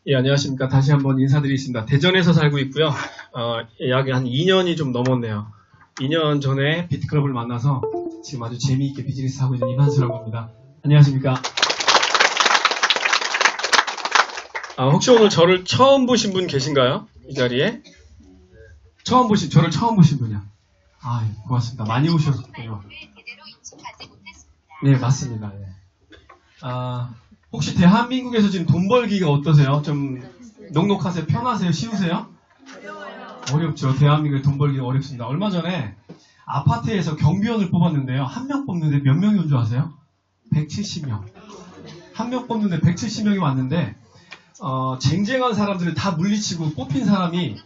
예, 안녕하십니까. 다시 한번 인사드리겠습니다. 대전에서 살고 있고요. 약 한 2년이 좀 넘었네요. 2년 전에 비트클럽을 만나서 지금 아주 재미있게 비즈니스 하고 있는 이만수라고 합니다. 안녕하십니까. 혹시 오늘 저를 처음 보신 분 계신가요? 이 자리에? 저를 처음 보신 분이야. 고맙습니다. 많이 오셨군요. 네, 맞습니다. 네. 혹시 대한민국에서 지금 돈 벌기가 어떠세요? 좀 녹록하세요? 편하세요? 쉬우세요? 어렵죠. 대한민국에 돈 벌기가 어렵습니다. 얼마 전에 아파트에서 경비원을 뽑았는데요. 한 명 뽑는데 몇 명이 온 줄 아세요? 170명. 한 명 뽑는데 170명이 왔는데 쟁쟁한 사람들을 다 물리치고 뽑힌 사람이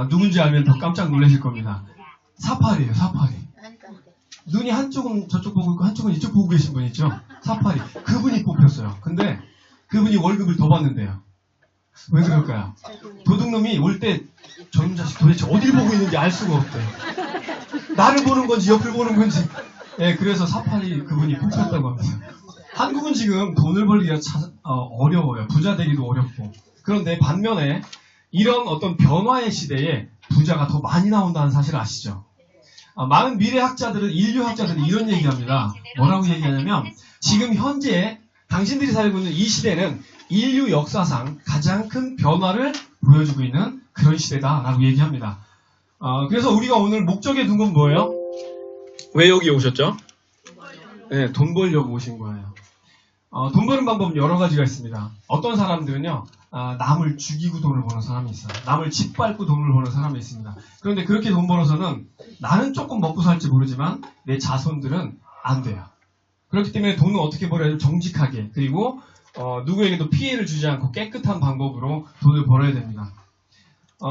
누군지 알면 더 깜짝 놀라실 겁니다. 사파리예요. 사파리. 눈이 한쪽은 저쪽 보고 있고 한쪽은 이쪽 보고 계신 분 있죠? 사파리. 그분이 뽑혔어요. 근데 그분이 월급을 더 받는데요. 왜 그럴까요? 도둑놈이 올 때 저놈 자식 도대체 어딜 보고 있는지 알 수가 없대. 나를 보는 건지 옆을 보는 건지. 네, 그래서 사파리 그분이 뽑혔다고 합니다. 한국은 지금 돈을 벌기가 어려워요. 부자 되기도 어렵고. 그런데 반면에 이런 어떤 변화의 시대에 부자가 더 많이 나온다는 사실 아시죠? 많은 미래학자들은, 인류학자들은 이런 얘기합니다. 뭐라고 얘기하냐면 지금 현재 당신들이 살고 있는 이 시대는 인류 역사상 가장 큰 변화를 보여주고 있는 그런 시대다라고 얘기합니다. 그래서 우리가 오늘 목적에 둔 건 뭐예요? 왜 여기 오셨죠? 네, 돈 벌려고 오신 거예요. 돈 버는 방법은 여러 가지가 있습니다. 어떤 사람들은요, 남을 죽이고 돈을 버는 사람이 있어요. 남을 짓밟고 돈을 버는 사람이 있습니다. 그런데 그렇게 돈 벌어서는 나는 조금 먹고 살지 모르지만 내 자손들은 안 돼요. 그렇기 때문에 돈을 어떻게 벌어야 정직하게, 그리고 누구에게도 피해를 주지 않고 깨끗한 방법으로 돈을 벌어야 됩니다.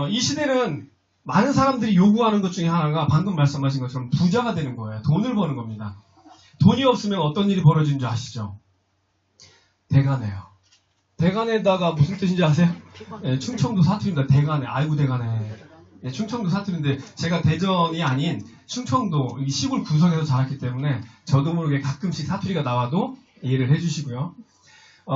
이 시대는 많은 사람들이 요구하는 것 중에 하나가 방금 말씀하신 것처럼 부자가 되는 거예요. 돈을 버는 겁니다. 돈이 없으면 어떤 일이 벌어지는지 아시죠? 대가네요. 대간에다가 무슨 뜻인지 아세요? 네, 충청도 사투리입니다. 대간에. 아이고 대간에. 네, 충청도 사투리인데 제가 대전이 아닌 충청도 시골 구석에서 자랐기 때문에 저도 모르게 가끔씩 사투리가 나와도 이해를 해주시고요.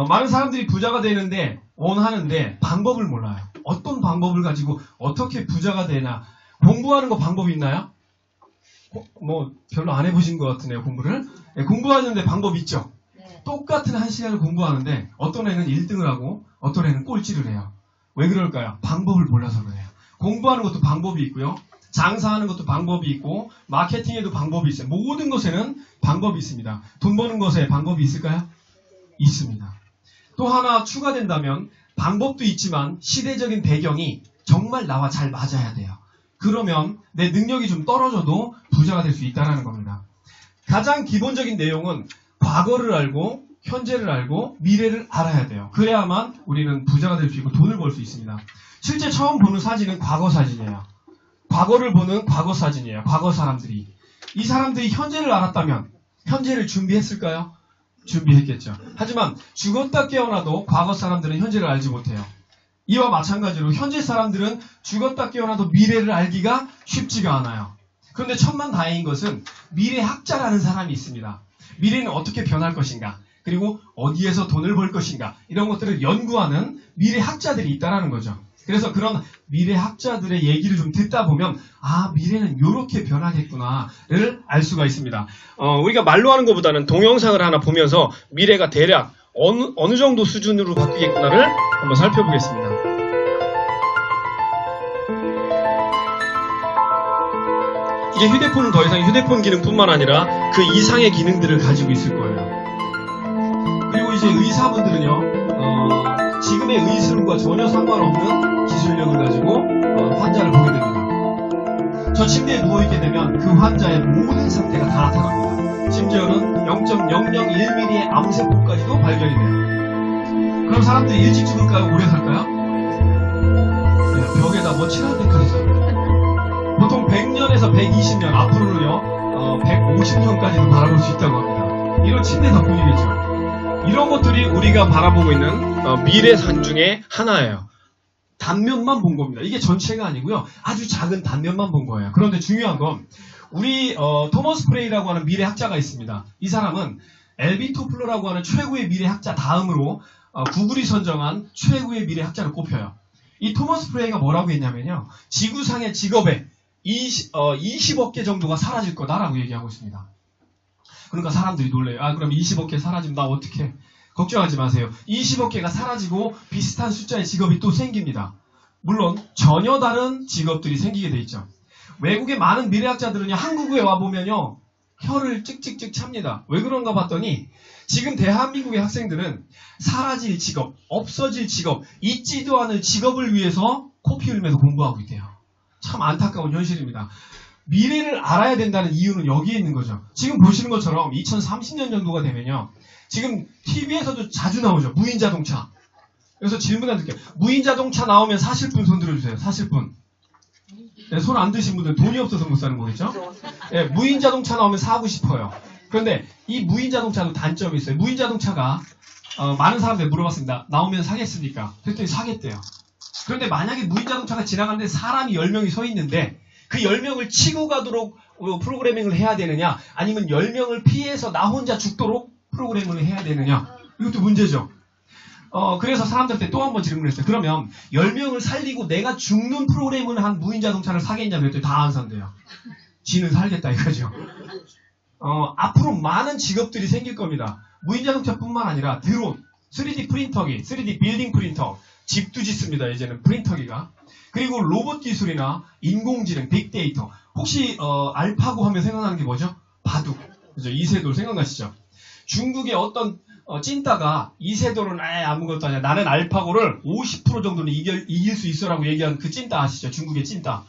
많은 사람들이 부자가 되는데 원하는데 방법을 몰라요. 어떤 방법을 가지고 어떻게 부자가 되냐. 공부하는 거 방법이 있나요? 별로 안 해보신 것 같으네요. 공부를. 네, 공부하는데 방법 있죠? 똑같은 1시간을 공부하는데 어떤 애는 1등을 하고 어떤 애는 꼴찌를 해요. 왜 그럴까요? 방법을 몰라서 그래요. 공부하는 것도 방법이 있고요. 장사하는 것도 방법이 있고 마케팅에도 방법이 있어요. 모든 것에는 방법이 있습니다. 돈 버는 것에 방법이 있을까요? 있습니다. 또 하나 추가된다면 방법도 있지만 시대적인 배경이 정말 나와 잘 맞아야 돼요. 그러면 내 능력이 좀 떨어져도 부자가 될 수 있다는 겁니다. 가장 기본적인 내용은 과거를 알고 현재를 알고 미래를 알아야 돼요. 그래야만 우리는 부자가 될 수 있고 돈을 벌 수 있습니다. 실제 처음 보는 사진은 과거 사진이에요. 과거를 보는 과거 사진이에요. 과거 사람들이. 이 사람들이 현재를 알았다면 현재를 준비했을까요? 준비했겠죠. 하지만 죽었다 깨어나도 과거 사람들은 현재를 알지 못해요. 이와 마찬가지로 현재 사람들은 죽었다 깨어나도 미래를 알기가 쉽지가 않아요. 그런데 천만다행인 것은 미래학자라는 사람이 있습니다. 미래는 어떻게 변할 것인가, 그리고 어디에서 돈을 벌 것인가, 이런 것들을 연구하는 미래학자들이 있다는 거죠. 그래서 그런 미래학자들의 얘기를 좀 듣다 보면 미래는 이렇게 변하겠구나를 알 수가 있습니다. 우리가 말로 하는 것보다는 동영상을 하나 보면서 미래가 대략 어느 정도 수준으로 바뀌겠구나를 한번 살펴보겠습니다. 이게 휴대폰은 더 이상 휴대폰 기능뿐만 아니라 그 이상의 기능들을 가지고 있을 거예요. 그리고 이제 의사분들은요, 지금의 의술과 전혀 상관없는 기술력을 가지고 환자를 보게 됩니다. 저 침대에 누워있게 되면 그 환자의 모든 상태가 다 나타납니다. 심지어는 0.001mm의 암세포까지도 발견이 돼요. 그럼 사람들이 일찍 죽을까요? 오래 살까요? 네, 벽에다 칠할 때까지 살아요. 보통 100년에서 120년, 앞으로는요, 150년까지도 바라볼 수 있다고 합니다. 이런 침대 덕분이겠죠. 이런 것들이 우리가 바라보고 있는 미래산 중에 하나예요. 단면만 본 겁니다. 이게 전체가 아니고요. 아주 작은 단면만 본 거예요. 그런데 중요한 건 우리 토머스 프레이라고 하는 미래학자가 있습니다. 이 사람은 엘빈 토플러라고 하는 최고의 미래학자 다음으로 구글이 선정한 최고의 미래학자로 꼽혀요. 이 토머스 프레이가 뭐라고 했냐면요. 지구상의 직업의 20억 개 정도가 사라질 거다라고 얘기하고 있습니다. 그러니까 사람들이 놀래요. 그럼 20억 개 사라지면 나 어떡해? 걱정하지 마세요. 20억 개가 사라지고 비슷한 숫자의 직업이 또 생깁니다. 물론 전혀 다른 직업들이 생기게 돼 있죠. 외국의 많은 미래학자들은요. 한국에 와보면요. 혀를 찍찍찍 찹니다. 왜 그런가 봤더니 지금 대한민국의 학생들은 사라질 직업, 없어질 직업, 있지도 않을 직업을 위해서 코피 흘리면서 공부하고 있대요. 참 안타까운 현실입니다. 미래를 알아야 된다는 이유는 여기에 있는 거죠. 지금 보시는 것처럼 2030년 정도가 되면요. 지금 TV에서도 자주 나오죠. 무인자동차. 그래서 질문 하나 드릴게요. 무인자동차 나오면 사실 분 손 들어주세요. 사실 분. 네, 손 안 드신 분들 돈이 없어서 못 사는 거겠죠? 네, 무인자동차 나오면 사고 싶어요. 그런데 이 무인자동차도 단점이 있어요. 무인자동차가 많은 사람들이 물어봤습니다. 나오면 사겠습니까? 그랬더니 사겠대요. 그런데 만약에 무인자동차가 지나가는데 사람이 10명이 서 있는데 그 10명을 치고 가도록 프로그래밍을 해야 되느냐 아니면 10명을 피해서 나 혼자 죽도록 프로그래밍을 해야 되느냐 이것도 문제죠. 그래서 사람들한테 또 한 번 질문을 했어요. 그러면 10명을 살리고 내가 죽는 프로그램을 한 무인자동차를 사겠냐고 그랬더니 다 안 산대요. 지는 살겠다 이거죠. 앞으로 많은 직업들이 생길 겁니다. 무인자동차뿐만 아니라 드론, 3D 프린터기, 3D 빌딩 프린터, 집도 짓습니다. 이제는 프린터기가. 그리고 로봇 기술이나 인공지능, 빅데이터. 혹시 알파고 하면 생각나는 게 뭐죠? 바둑. 그죠? 이세돌 생각나시죠? 중국의 어떤 찐따가 이세돌은 아무것도 아니야. 나는 알파고를 50% 정도는 이길 수 있어라고 얘기한 그 찐따 아시죠? 중국의 찐따.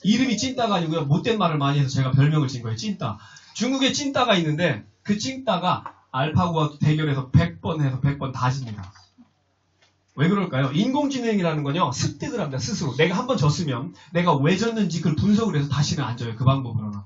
이름이 찐따가 아니고요. 못된 말을 많이 해서 제가 별명을 진 거예요. 찐따. 중국의 찐따가 있는데 그 찐따가 알파고와 대결해서 100번 해서 100번 다 집니다. 왜 그럴까요? 인공지능이라는 건요. 습득을 합니다. 스스로. 내가 한번 졌으면 내가 왜 졌는지 그걸 분석을 해서 다시는 안 져요. 그 방법으로는.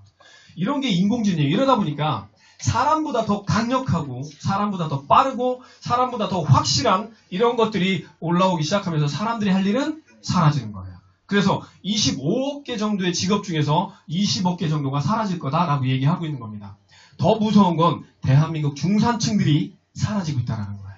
이런 게 인공지능이에요. 이러다 보니까 사람보다 더 강력하고 사람보다 더 빠르고 사람보다 더 확실한 이런 것들이 올라오기 시작하면서 사람들이 할 일은 사라지는 거예요. 그래서 25억 개 정도의 직업 중에서 20억 개 정도가 사라질 거다라고 얘기하고 있는 겁니다. 더 무서운 건 대한민국 중산층들이 사라지고 있다는 거예요.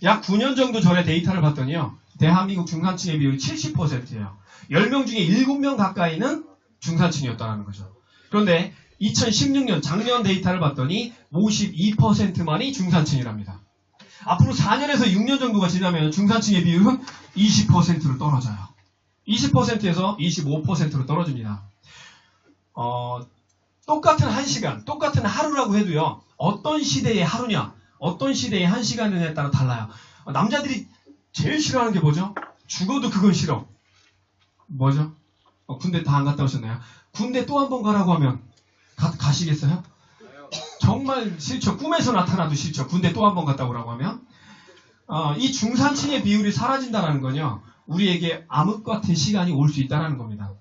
약 9년 정도 전에 데이터를 봤더니요. 대한민국 중산층의 비율이 70%예요. 10명 중에 7명 가까이는 중산층이었다는 거죠. 그런데 2016년 작년 데이터를 봤더니 52%만이 중산층이랍니다. 앞으로 4년에서 6년 정도가 지나면 중산층의 비율은 20%로 떨어져요. 20%에서 25%로 떨어집니다. 똑같은 1시간, 똑같은 하루라고 해도요. 어떤 시대의 하루냐, 어떤 시대의 1시간이냐에 따라 달라요. 남자들이 제일 싫어하는 게 뭐죠? 죽어도 그건 싫어. 뭐죠? 군대 다 안 갔다 오셨나요? 군대 또 한 번 가라고 하면 가시겠어요? 정말 싫죠. 꿈에서 나타나도 싫죠. 군대 또 한 번 갔다 오라고 하면. 이 중산층의 비율이 사라진다는 건요. 우리에게 암흑 같은 시간이 올 수 있다는 겁니다.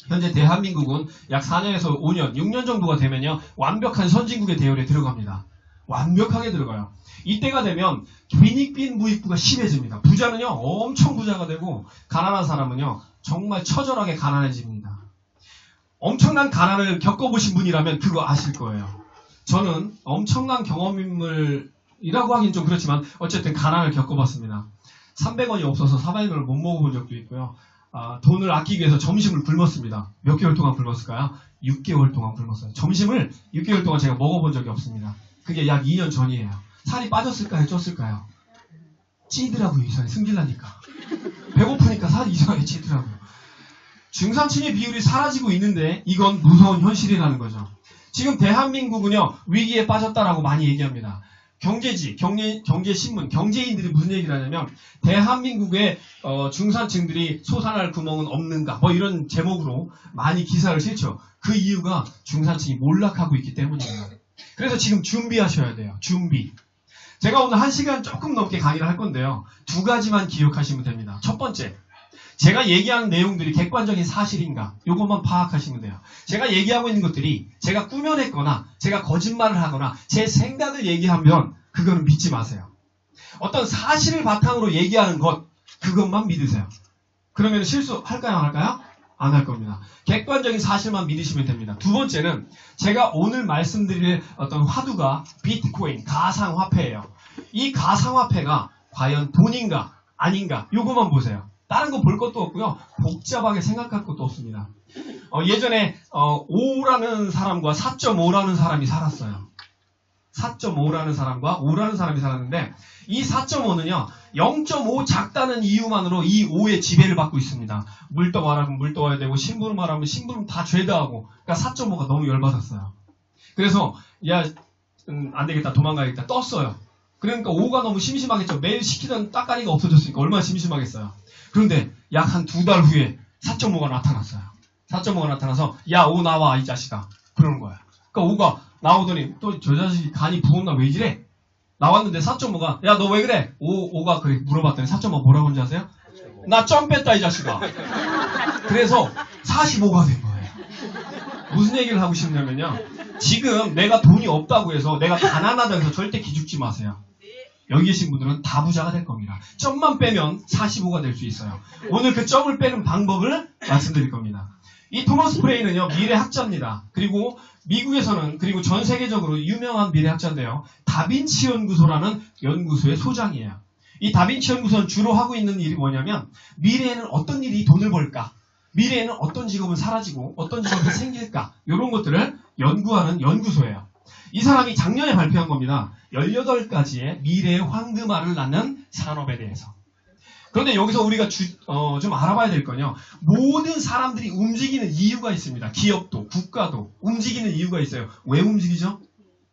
현재 대한민국은 약 4년에서 5년, 6년 정도가 되면요. 완벽한 선진국의 대열에 들어갑니다. 완벽하게 들어가요. 이때가 되면 빈익빈 무익부가 심해집니다. 부자는요. 엄청 부자가 되고 가난한 사람은요. 정말 처절하게 가난해집니다. 엄청난 가난을 겪어보신 분이라면 그거 아실 거예요. 저는 엄청난 경험인물이라고 하긴 좀 그렇지만 어쨌든 가난을 겪어봤습니다. 300원이 없어서 사발면을 못 먹어본 적도 있고요. 돈을 아끼기 위해서 점심을 굶었습니다. 몇 개월 동안 굶었을까요? 6개월 동안 굶었어요. 점심을 6개월 동안 제가 먹어본 적이 없습니다. 그게 약 2년 전이에요. 살이 빠졌을까요? 쪘을까요? 찌더라고요. 이상하게 승질나니까. 배고프니까 살이 이상하게 찌더라고요. 중산층의 비율이 사라지고 있는데 이건 무서운 현실이라는 거죠. 지금 대한민국은요. 위기에 빠졌다라고 많이 얘기합니다. 경제지, 경제신문, 경제인들이 무슨 얘기를 하냐면 대한민국의 중산층들이 솟아날 구멍은 없는가 뭐 이런 제목으로 많이 기사를 실죠. 그 이유가 중산층이 몰락하고 있기 때문이에요. 그래서 지금 준비하셔야 돼요. 준비. 제가 오늘 1시간 조금 넘게 강의를 할 건데요. 2가지만 기억하시면 됩니다. 첫 번째, 제가 얘기하는 내용들이 객관적인 사실인가 이것만 파악하시면 돼요. 제가 얘기하고 있는 것들이 제가 꾸며냈거나 제가 거짓말을 하거나 제 생각을 얘기하면 그거는 믿지 마세요. 어떤 사실을 바탕으로 얘기하는 것 그것만 믿으세요. 그러면 실수할까요? 안 할까요? 안 할 겁니다. 객관적인 사실만 믿으시면 됩니다. 두 번째는 제가 오늘 말씀드릴 어떤 화두가 비트코인, 가상화폐예요. 이 가상화폐가 과연 돈인가 아닌가 요거만 보세요. 다른 거 볼 것도 없고요. 복잡하게 생각할 것도 없습니다. 예전에 5라는 사람과 4.5라는 사람이 살았어요. 4.5라는 사람과 5라는 사람이 살았는데 이 4.5는요. 0.5 작다는 이유만으로 이 5의 지배를 받고 있습니다. 물 떠와라면 물 떠와야 되고 심부름 하라면 심부름 다 죄다 하고 그러니까 4.5가 너무 열받았어요. 그래서 야 안 되겠다 도망가야겠다 떴어요. 그러니까 5가 너무 심심하겠죠. 매일 시키던 따까리가 없어졌으니까 얼마나 심심하겠어요. 그런데 약 한 2달 후에 4.5가 나타났어요. 4.5가 나타나서 야 5 나와 이 자식아 그러는 거야. 그러니까 5가 나오더니 또 저 자식이 간이 부었나 왜 이래? 나왔는데 4.5가 야 너 왜 그래? 5가 그래 물어봤더니 4.5 뭐라고 하는지 아세요? 나 점 뺐다 이 자식아. 그래서 45가 된 거예요. 무슨 얘기를 하고 싶냐면요. 지금 내가 돈이 없다고 해서 내가 가난하다고 해서 절대 기죽지 마세요. 여기 계신 분들은 다 부자가 될 겁니다. 점만 빼면 45가 될 수 있어요. 오늘 그 점을 빼는 방법을 말씀드릴 겁니다. 이 토머스 프레이는요, 미래학자입니다. 그리고 미국에서는, 그리고 전 세계적으로 유명한 미래학자인데요. 다빈치 연구소라는 연구소의 소장이에요. 이 다빈치 연구소는 주로 하고 있는 일이 뭐냐면, 미래에는 어떤 일이 돈을 벌까? 미래에는 어떤 직업은 사라지고, 어떤 직업이 생길까? 이런 것들을 연구하는 연구소예요. 이 사람이 작년에 발표한 겁니다. 18가지의 미래의 황금알을 낳는 산업에 대해서. 그런데 여기서 우리가 좀 알아봐야 될 건요. 모든 사람들이 움직이는 이유가 있습니다. 기업도, 국가도 움직이는 이유가 있어요. 왜 움직이죠?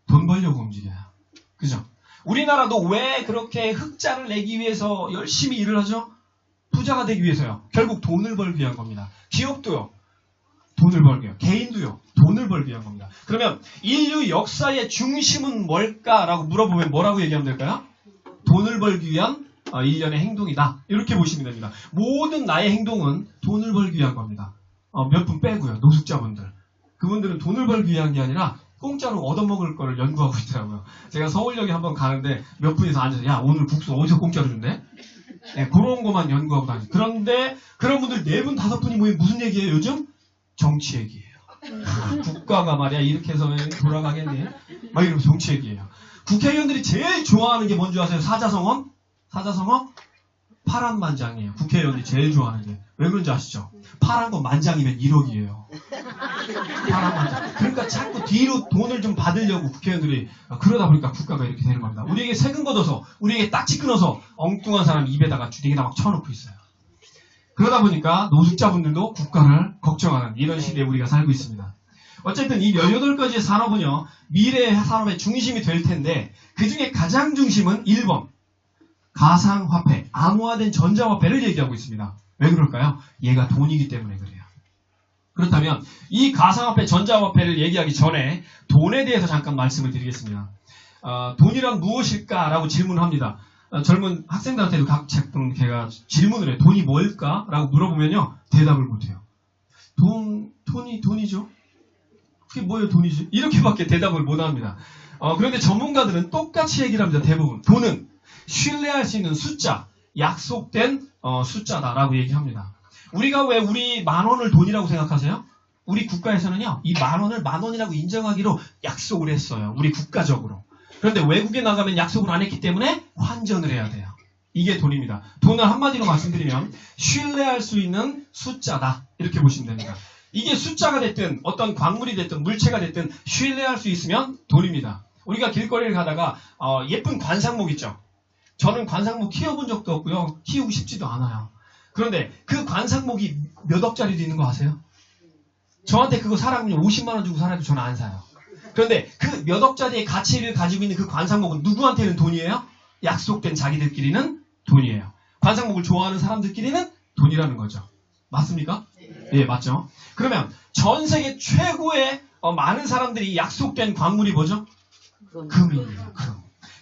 돈 벌려고 움직여요. 그죠? 우리나라도 왜 그렇게 흑자를 내기 위해서 열심히 일을 하죠? 부자가 되기 위해서요. 결국 돈을 벌기 위한 겁니다. 기업도요. 돈을 벌기 위한, 개인도요. 돈을 벌기 위한 겁니다. 그러면 인류 역사의 중심은 뭘까라고 물어보면 뭐라고 얘기하면 될까요? 돈을 벌기 위한 일련의 행동이다. 이렇게 보시면 됩니다. 모든 나의 행동은 돈을 벌기 위한 겁니다. 몇 분 빼고요. 노숙자분들. 그분들은 돈을 벌기 위한 게 아니라 공짜로 얻어먹을 거를 연구하고 있더라고요. 제가 서울역에 한번 가는데 몇 분이서 앉아서 야 오늘 국수 어디서 공짜로 준대? 네, 그런 것만 연구하고 다니죠. 그런데 그런 분들 4분, 5분이 모이면 무슨 얘기예요 요즘? 정치 얘기예요. 국가가 말이야 이렇게 해서 돌아가겠니? 막 이러면서 정치 얘기예요. 국회의원들이 제일 좋아하는 게 뭔지 아세요? 사자성어? 사자성어? 파란 만장이에요. 국회의원들이 제일 좋아하는 게. 왜 그런지 아시죠? 파란 거 만장이면 1억이에요. 파란 만장. 그러니까 자꾸 뒤로 돈을 좀 받으려고 국회의원들이 그러다 보니까 국가가 이렇게 되는 겁니다. 우리에게 세금 걷어서 우리에게 딱지 끊어서 엉뚱한 사람 입에다가 주댕이다 막 쳐놓고 있어요. 그러다 보니까 노숙자분들도 국가를 걱정하는 이런 시대에 우리가 살고 있습니다. 어쨌든 이 18가지의 산업은요. 미래의 산업의 중심이 될 텐데 그 중에 가장 중심은 1번 가상화폐, 암호화된 전자화폐를 얘기하고 있습니다. 왜 그럴까요? 얘가 돈이기 때문에 그래요. 그렇다면 이 가상화폐, 전자화폐를 얘기하기 전에 돈에 대해서 잠깐 말씀을 드리겠습니다. 돈이란 무엇일까라고 질문을 합니다. 젊은 학생들한테도 가끔 제가 질문을 해요. 돈이 뭘까? 라고 물어보면요. 대답을 못해요. 돈이죠? 그게 뭐예요, 돈이지? 이렇게밖에 대답을 못합니다. 그런데 전문가들은 똑같이 얘기를 합니다. 대부분. 돈은 신뢰할 수 있는 숫자, 약속된 숫자다라고 얘기합니다. 우리가 왜 우리 10,000원을 돈이라고 생각하세요? 우리 국가에서는요. 이 10,000원을 10,000원이라고 인정하기로 약속을 했어요. 우리 국가적으로. 그런데 외국에 나가면 약속을 안 했기 때문에 환전을 해야 돼요. 이게 돈입니다. 돈을 한마디로 말씀드리면 신뢰할 수 있는 숫자다. 이렇게 보시면 됩니다. 이게 숫자가 됐든 어떤 광물이 됐든 물체가 됐든 신뢰할 수 있으면 돈입니다. 우리가 길거리를 가다가 예쁜 관상목 있죠. 저는 관상목 키워본 적도 없고요. 키우고 싶지도 않아요. 그런데 그 관상목이 몇 억짜리도 있는 거 아세요? 저한테 그거 사라면 50만 원 주고 사라도 저는 안 사요. 그런데 그 몇 억짜리의 가치를 가지고 있는 그 관상목은 누구한테는 돈이에요? 약속된 자기들끼리는 돈이에요. 관상목을 좋아하는 사람들끼리는 돈이라는 거죠. 맞습니까? 예, 맞죠? 그러면 전 세계 최고의 많은 사람들이 약속된 광물이 뭐죠? 금이에요.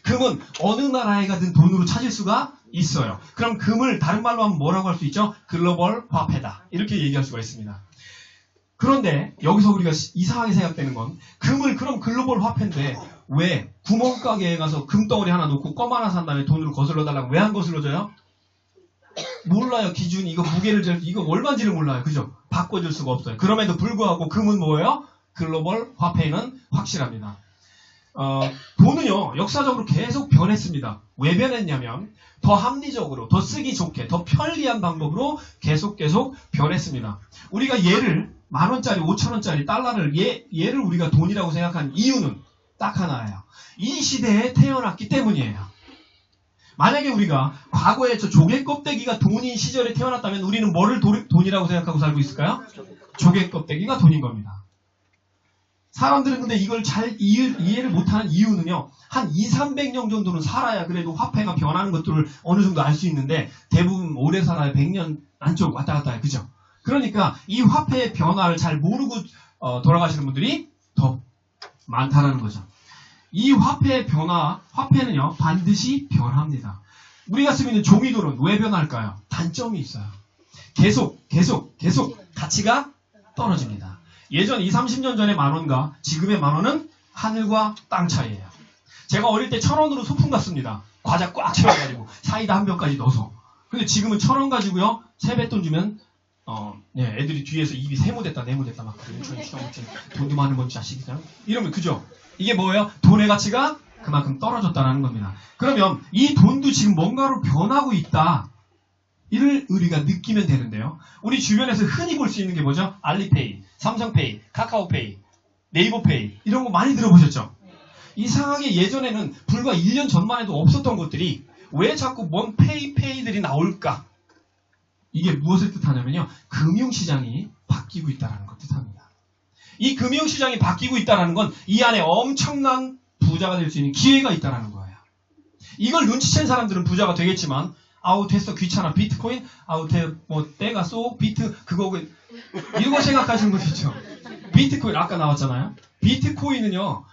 금은 어느 나라에 가든 돈으로 찾을 수가 있어요. 그럼 금을 다른 말로 하면 뭐라고 할 수 있죠? 글로벌 화폐다. 이렇게 얘기할 수가 있습니다. 그런데 여기서 우리가 이상하게 생각되는 건 금을 그럼 글로벌 화폐인데 왜 구멍가게에 가서 금덩어리 하나 놓고 껌 하나 산 다음에 돈으로 거슬러 달라고 왜 안 거슬러줘요? 몰라요. 기준이 이거 무게를 이거 얼마인지를 몰라요. 그죠? 바꿔줄 수가 없어요. 그럼에도 불구하고 금은 뭐예요? 글로벌 화폐는 확실합니다. 돈은요, 역사적으로 계속 변했습니다. 왜 변했냐면, 더 합리적으로, 더 쓰기 좋게, 더 편리한 방법으로 계속 변했습니다. 우리가 얘를, 10,000원짜리, 5,000원짜리 달러를, 얘를 우리가 돈이라고 생각한 이유는 딱 하나예요. 이 시대에 태어났기 때문이에요. 만약에 우리가 과거에 저 조개 껍데기가 돈인 시절에 태어났다면 우리는 뭐를 돈이라고 생각하고 살고 있을까요? 조개 껍데기가 돈인 겁니다. 사람들은 근데 이걸 잘 이해를 못하는 이유는요. 한 200~300년 정도는 살아야 그래도 화폐가 변하는 것들을 어느 정도 알 수 있는데 대부분 오래 살아야 100년 안쪽 왔다 갔다 해요. 그죠? 그러니까 이 화폐의 변화를 잘 모르고 돌아가시는 분들이 더 많다라는 거죠. 이 화폐의 변화, 화폐는요. 반드시 변합니다. 우리가 쓰고 있는 종이돈은 왜 변할까요? 단점이 있어요. 계속 가치가 떨어집니다. 예전 20~30년 전의 10,000원과 지금의 10,000원은 하늘과 땅 차이예요. 제가 어릴 때 1,000원으로 소풍 갔습니다. 과자 꽉 채워가지고 사이다 한 병까지 넣어서. 근데 지금은 1,000원 가지고요. 세뱃돈 주면 애들이 뒤에서 입이 세모됐다 네모됐다 막 돈도 많은 건 자식이잖아. 이러면 그죠? 이게 뭐예요? 돈의 가치가 그만큼 떨어졌다는 겁니다. 그러면 이 돈도 지금 뭔가로 변하고 있다. 이를 우리가 느끼면 되는데요. 우리 주변에서 흔히 볼 수 있는 게 뭐죠? 알리페이, 삼성페이, 카카오페이, 네이버페이 이런 거 많이 들어보셨죠? 이상하게 예전에는 불과 1년 전만 해도 없었던 것들이 왜 자꾸 뭔 페이들이 나올까? 이게 무엇을 뜻하냐면요. 금융시장이 바뀌고 있다는 걸 뜻합니다. 이 금융시장이 바뀌고 있다는 건 이 안에 엄청난 부자가 될 수 있는 기회가 있다는 거예요. 이걸 눈치챈 사람들은 부자가 되겠지만 아우 됐어 귀찮아 비트코인 아우 때가 쏘 비트 그거 이런 거 생각하시는 분 있죠. 비트코인 아까 나왔잖아요. 비트코인은요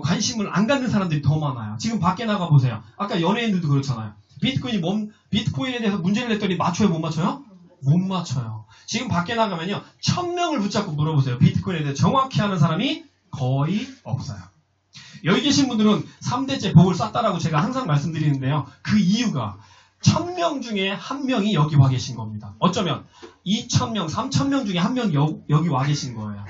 관심을 안 갖는 사람들이 더 많아요. 지금 밖에 나가 보세요. 아까 연예인들도 그렇잖아요. 비트코인에 대해서 문제를 냈더니 맞춰요 못 맞춰요? 못 맞춰요. 지금 밖에 나가면요 1,000명을 붙잡고 물어보세요. 비트코인에 대해 정확히 아는 사람이 거의 없어요. 여기 계신 분들은 3대째 복을 쌌다라고 제가 항상 말씀드리는데요. 그 이유가 1,000명 중에 1명이 여기 와 계신 겁니다. 어쩌면 2,000명, 3,000명 중에 1명이 여기 와 계신 거예요.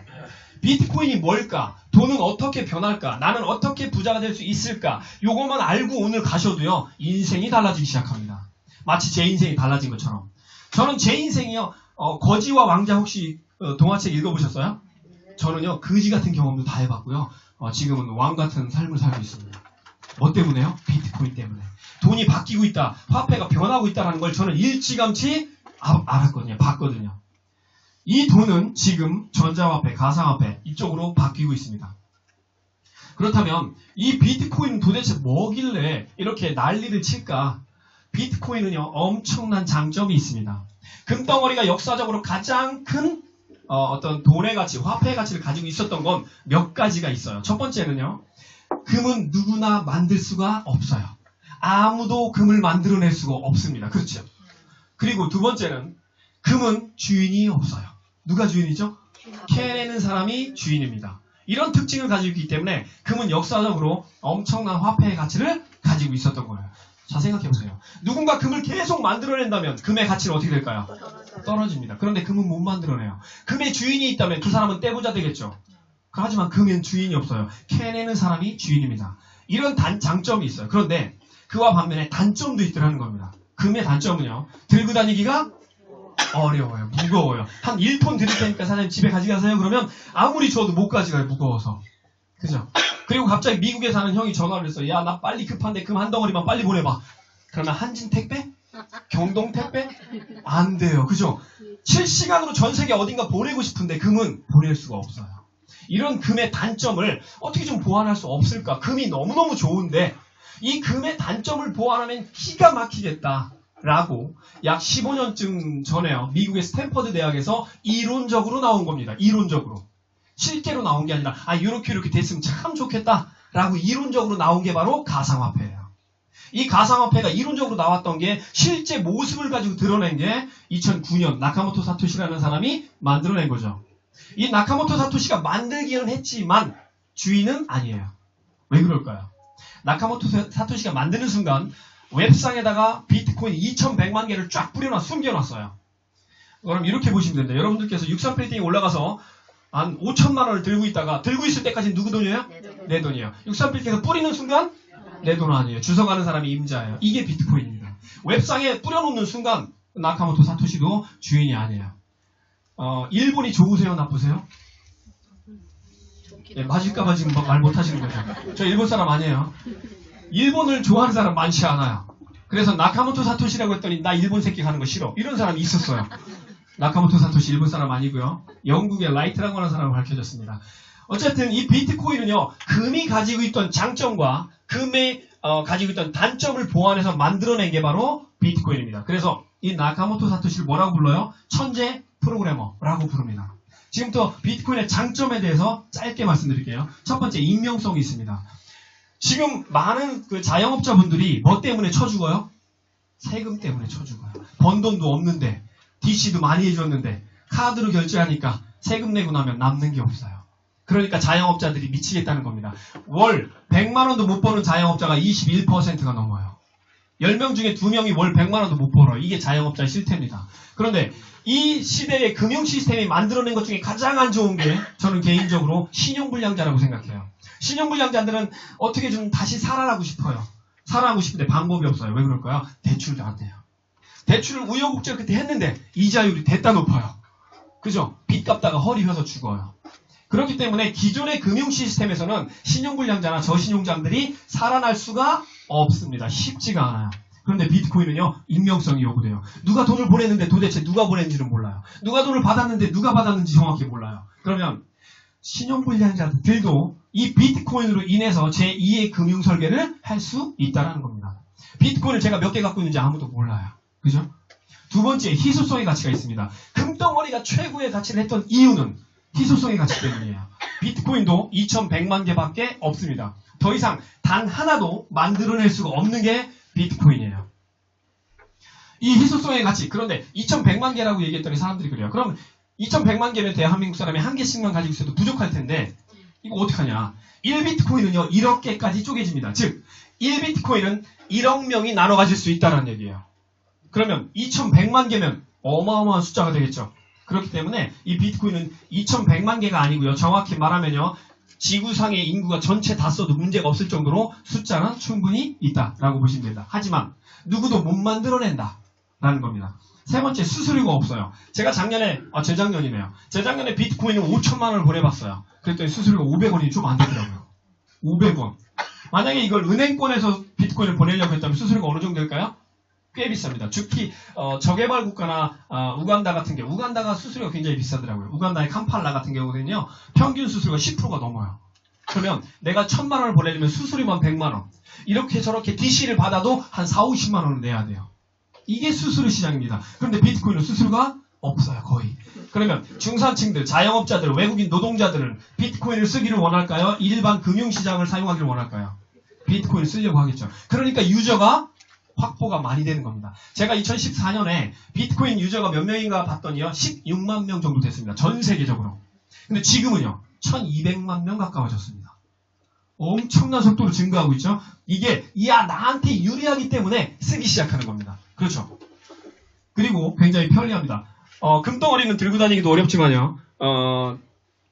비트코인이 뭘까? 돈은 어떻게 변할까? 나는 어떻게 부자가 될 수 있을까? 요것만 알고 오늘 가셔도요. 인생이 달라지기 시작합니다. 마치 제 인생이 달라진 것처럼. 저는 제 인생이요. 거지와 왕자 혹시 동화책 읽어보셨어요? 저는요. 거지 같은 경험도 다 해봤고요. 지금은 왕 같은 삶을 살고 있습니다. 뭐 때문에요? 비트코인 때문에. 돈이 바뀌고 있다. 화폐가 변하고 있다는 걸 저는 일찌감치 알았거든요. 봤거든요. 이 돈은 지금 전자화폐, 가상화폐 이쪽으로 바뀌고 있습니다. 그렇다면 이 비트코인은 도대체 뭐길래 이렇게 난리를 칠까? 비트코인은요. 엄청난 장점이 있습니다. 금덩어리가 역사적으로 가장 큰 어떤 돈의 가치, 화폐의 가치를 가지고 있었던 건 몇 가지가 있어요. 첫 번째는요. 금은 누구나 만들 수가 없어요. 아무도 금을 만들어낼 수가 없습니다. 그렇죠? 그리고 두 번째는 금은 주인이 없어요. 누가 주인이죠? 캐내는 사람이 주인입니다. 이런 특징을 가지고 있기 때문에 금은 역사적으로 엄청난 화폐의 가치를 가지고 있었던 거예요. 자 생각해보세요. 누군가 금을 계속 만들어낸다면 금의 가치는 어떻게 될까요? 떨어집니다. 그런데 금은 못 만들어내요. 금의 주인이 있다면 그 사람은 떼부자 되겠죠. 하지만 금엔 주인이 없어요. 캐내는 사람이 주인입니다. 이런 장점이 있어요. 그런데 그와 반면에 단점도 있더라는 겁니다. 금의 단점은요. 들고 다니기가 어려워요. 무거워요. 한 1톤 드릴 테니까 사장님 집에 가져가세요. 그러면 아무리 줘도 못 가져가요. 무거워서. 그죠? 그리고 갑자기 미국에 사는 형이 전화를 했어요. 야, 나 빨리 급한데 금 한 덩어리만 빨리 보내봐. 그러면 한진 택배? 경동 택배? 안 돼요. 그죠? 실시간으로 전 세계 어딘가 보내고 싶은데 금은 보낼 수가 없어요. 이런 금의 단점을 어떻게 좀 보완할 수 없을까? 금이 너무너무 좋은데 이 금의 단점을 보완하면 기가 막히겠다라고 약 15년쯤 전에요. 미국의 스탠퍼드 대학에서 이론적으로 나온 겁니다. 이론적으로. 실제로 나온 게 아니라 이렇게 됐으면 참 좋겠다라고 이론적으로 나온 게 바로 가상화폐예요. 이 가상화폐가 이론적으로 나왔던 게 실제 모습을 가지고 드러낸 게 2009년 나카모토 사토시라는 사람이 만들어낸 거죠. 이 나카모토 사토시가 만들기는 했지만 주인은 아니에요. 왜 그럴까요? 나카모토 사토시가 만드는 순간 웹상에다가 비트코인 2,100만 개를 쫙 숨겨놨어요. 그럼 이렇게 보시면 됩니다. 여러분들께서 63 프린팅이 올라가서 한 5천만 원을 들고 있다가 들고 있을 때까지는 누구 돈이에요? 내 돈이에요. 63빌딩에서 뿌리는 순간 내 돈 아니에요. 주워가는 사람이 임자예요. 이게 비트코인입니다. 웹상에 뿌려놓는 순간 나카모토 사토시도 주인이 아니에요. 일본이 좋으세요? 나쁘세요? 네, 맞을까봐 지금 말 못하시는 거죠. 저 일본 사람 아니에요. 일본을 좋아하는 사람 많지 않아요. 그래서 나카모토 사토시라고 했더니 나 일본 새끼 가는 거 싫어. 이런 사람이 있었어요. 나카모토 사토시 일본 사람 아니고요. 영국의 라이트라고 하는 사람을 밝혀졌습니다. 어쨌든 이 비트코인은요. 금이 가지고 있던 장점과 금이 가지고 있던 단점을 보완해서 만들어낸 게 바로 비트코인입니다. 그래서 이 나카모토 사토시를 뭐라고 불러요? 천재 프로그래머라고 부릅니다. 지금부터 비트코인의 장점에 대해서 짧게 말씀드릴게요. 첫 번째, 익명성이 있습니다. 지금 많은 그 자영업자분들이 뭐 때문에 쳐죽어요? 세금 때문에 쳐죽어요. 번 돈도 없는데, DC도 많이 해줬는데, 카드로 결제하니까 세금 내고 나면 남는 게 없어요. 그러니까 자영업자들이 미치겠다는 겁니다. 월 100만 원도 못 버는 자영업자가 21%가 넘어요. 10명 중에 2명이 월 100만 원도 못 벌어요. 이게 자영업자의 실태입니다. 그런데 이 시대의 금융 시스템이 만들어낸 것 중에 가장 안 좋은 게 저는 개인적으로 신용불량자라고 생각해요. 신용불량자들은 어떻게 좀 다시 살아나고 싶어요. 살아나고 싶은데 방법이 없어요. 왜 그럴까요? 대출도 안 돼요. 대출을 우여곡절 그때 했는데 이자율이 됐다 높아요. 그죠? 빚 갚다가 허리 휘어서 죽어요. 그렇기 때문에 기존의 금융 시스템에서는 신용불량자나 저신용자들이 살아날 수가 없습니다. 쉽지가 않아요. 그런데 비트코인은요, 익명성이 요구돼요. 누가 돈을 보냈는데 도대체 누가 보냈는지는 몰라요. 누가 돈을 받았는데 누가 받았는지 정확히 몰라요. 그러면 신용불량자들도 이 비트코인으로 인해서 제2의 금융 설계를 할 수 있다는 겁니다. 비트코인을 제가 몇 개 갖고 있는지 아무도 몰라요. 그죠? 두 번째, 희소성의 가치가 있습니다. 금덩어리가 최고의 가치를 했던 이유는 희소성의 가치 때문이에요. 비트코인도 2100만 개밖에 없습니다. 더 이상 단 하나도 만들어낼 수가 없는 게 비트코인이에요. 이 희소성의 가치, 그런데 2100만 개라고 얘기했더니 사람들이 그래요. 그럼 2100만 개면 대한민국 사람이 한 개씩만 가지고 있어도 부족할 텐데 이거 어떡하냐. 1비트코인은요 1억 개까지 쪼개집니다. 즉 1비트코인은 1억 명이 나눠 가질 수 있다는 얘기예요. 그러면 2100만 개면 어마어마한 숫자가 되겠죠. 그렇기 때문에 이 비트코인은 2100만 개가 아니고요. 정확히 말하면요. 지구상의 인구가 전체 다 써도 문제가 없을 정도로 숫자는 충분히 있다라고 보시면 됩니다. 하지만 누구도 못 만들어낸다라는 겁니다. 세 번째, 수수료가 없어요. 제가 작년에, 재작년이네요. 재작년에 비트코인을 5천만 원을 보내봤어요. 그랬더니 수수료가 500원이 좀 안 되더라고요. 500원. 만약에 이걸 은행권에서 비트코인을 보내려고 했다면 수수료가 어느 정도 될까요? 꽤 비쌉니다. 특히 저개발 국가나 우간다 같은 경우, 우간다가 수수료가 굉장히 비싸더라고요. 우간다의 캄팔라 같은 경우는요, 평균 수수료가 10%가 넘어요. 그러면 내가 1000만 원을 보내려면 수수료만 100만 원. 이렇게 저렇게 DC를 받아도 한 4, 50만 원을 내야 돼요. 이게 수수료 시장입니다. 그런데 비트코인은 수수료가 없어요, 거의. 그러면 중산층들, 자영업자들, 외국인 노동자들은 비트코인을 쓰기를 원할까요? 일반 금융시장을 사용하기를 원할까요? 비트코인을 쓰려고 하겠죠. 그러니까 유저가 확보가 많이 되는 겁니다. 제가 2014년에 비트코인 유저가 몇 명인가 봤더니요, 16만 명 정도 됐습니다. 전 세계적으로. 근데 지금은요, 1200만 명 가까워졌습니다. 엄청난 속도로 증가하고 있죠. 이게 나한테 유리하기 때문에 쓰기 시작하는 겁니다. 그렇죠. 그리고 굉장히 편리합니다. 금덩어리는 들고 다니기도 어렵지만요.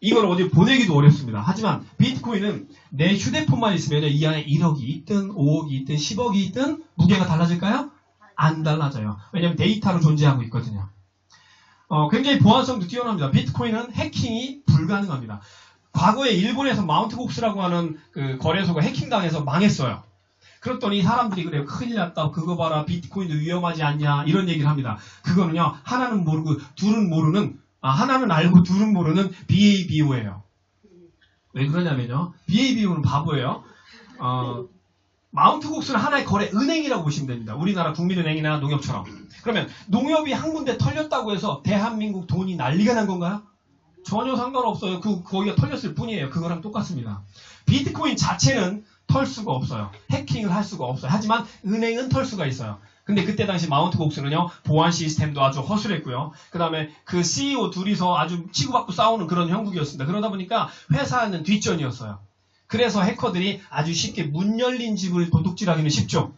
이걸 어디 보내기도 어렵습니다. 하지만 비트코인은 내 휴대폰만 있으면 이 안에 1억이 있든 5억이 있든 10억이 있든 무게가 달라질까요? 안 달라져요. 왜냐하면 데이터로 존재하고 있거든요. 굉장히 보안성도 뛰어납니다. 비트코인은 해킹이 불가능합니다. 과거에 일본에서 마운트곡스라고 하는 그 거래소가 해킹당해서 망했어요. 그랬더니 사람들이 그래요. 큰일 났다. 그거 봐라. 비트코인도 위험하지 않냐. 이런 얘기를 합니다. 그거는요. 하나는 모르고 둘은 모르는, 하나는 알고 둘은 모르는 BABO예요. 왜 그러냐면요. BABO는 바보예요. 마운트곡스는 하나의 거래 은행이라고 보시면 됩니다. 우리나라 국민은행이나 농협처럼. 그러면 농협이 한 군데 털렸다고 해서 대한민국 돈이 난리가 난 건가요? 전혀 상관없어요. 거기가 털렸을 뿐이에요. 그거랑 똑같습니다. 비트코인 자체는 털 수가 없어요. 해킹을 할 수가 없어요. 하지만 은행은 털 수가 있어요. 근데 그때 당시 마운트곡스는요, 보안 시스템도 아주 허술했고요. 그 다음에 그 CEO 둘이서 아주 치고받고 싸우는 그런 형국이었습니다. 그러다 보니까 회사는 뒷전이었어요. 그래서 해커들이 아주 쉽게 문 열린 집을 도둑질하기는 쉽죠.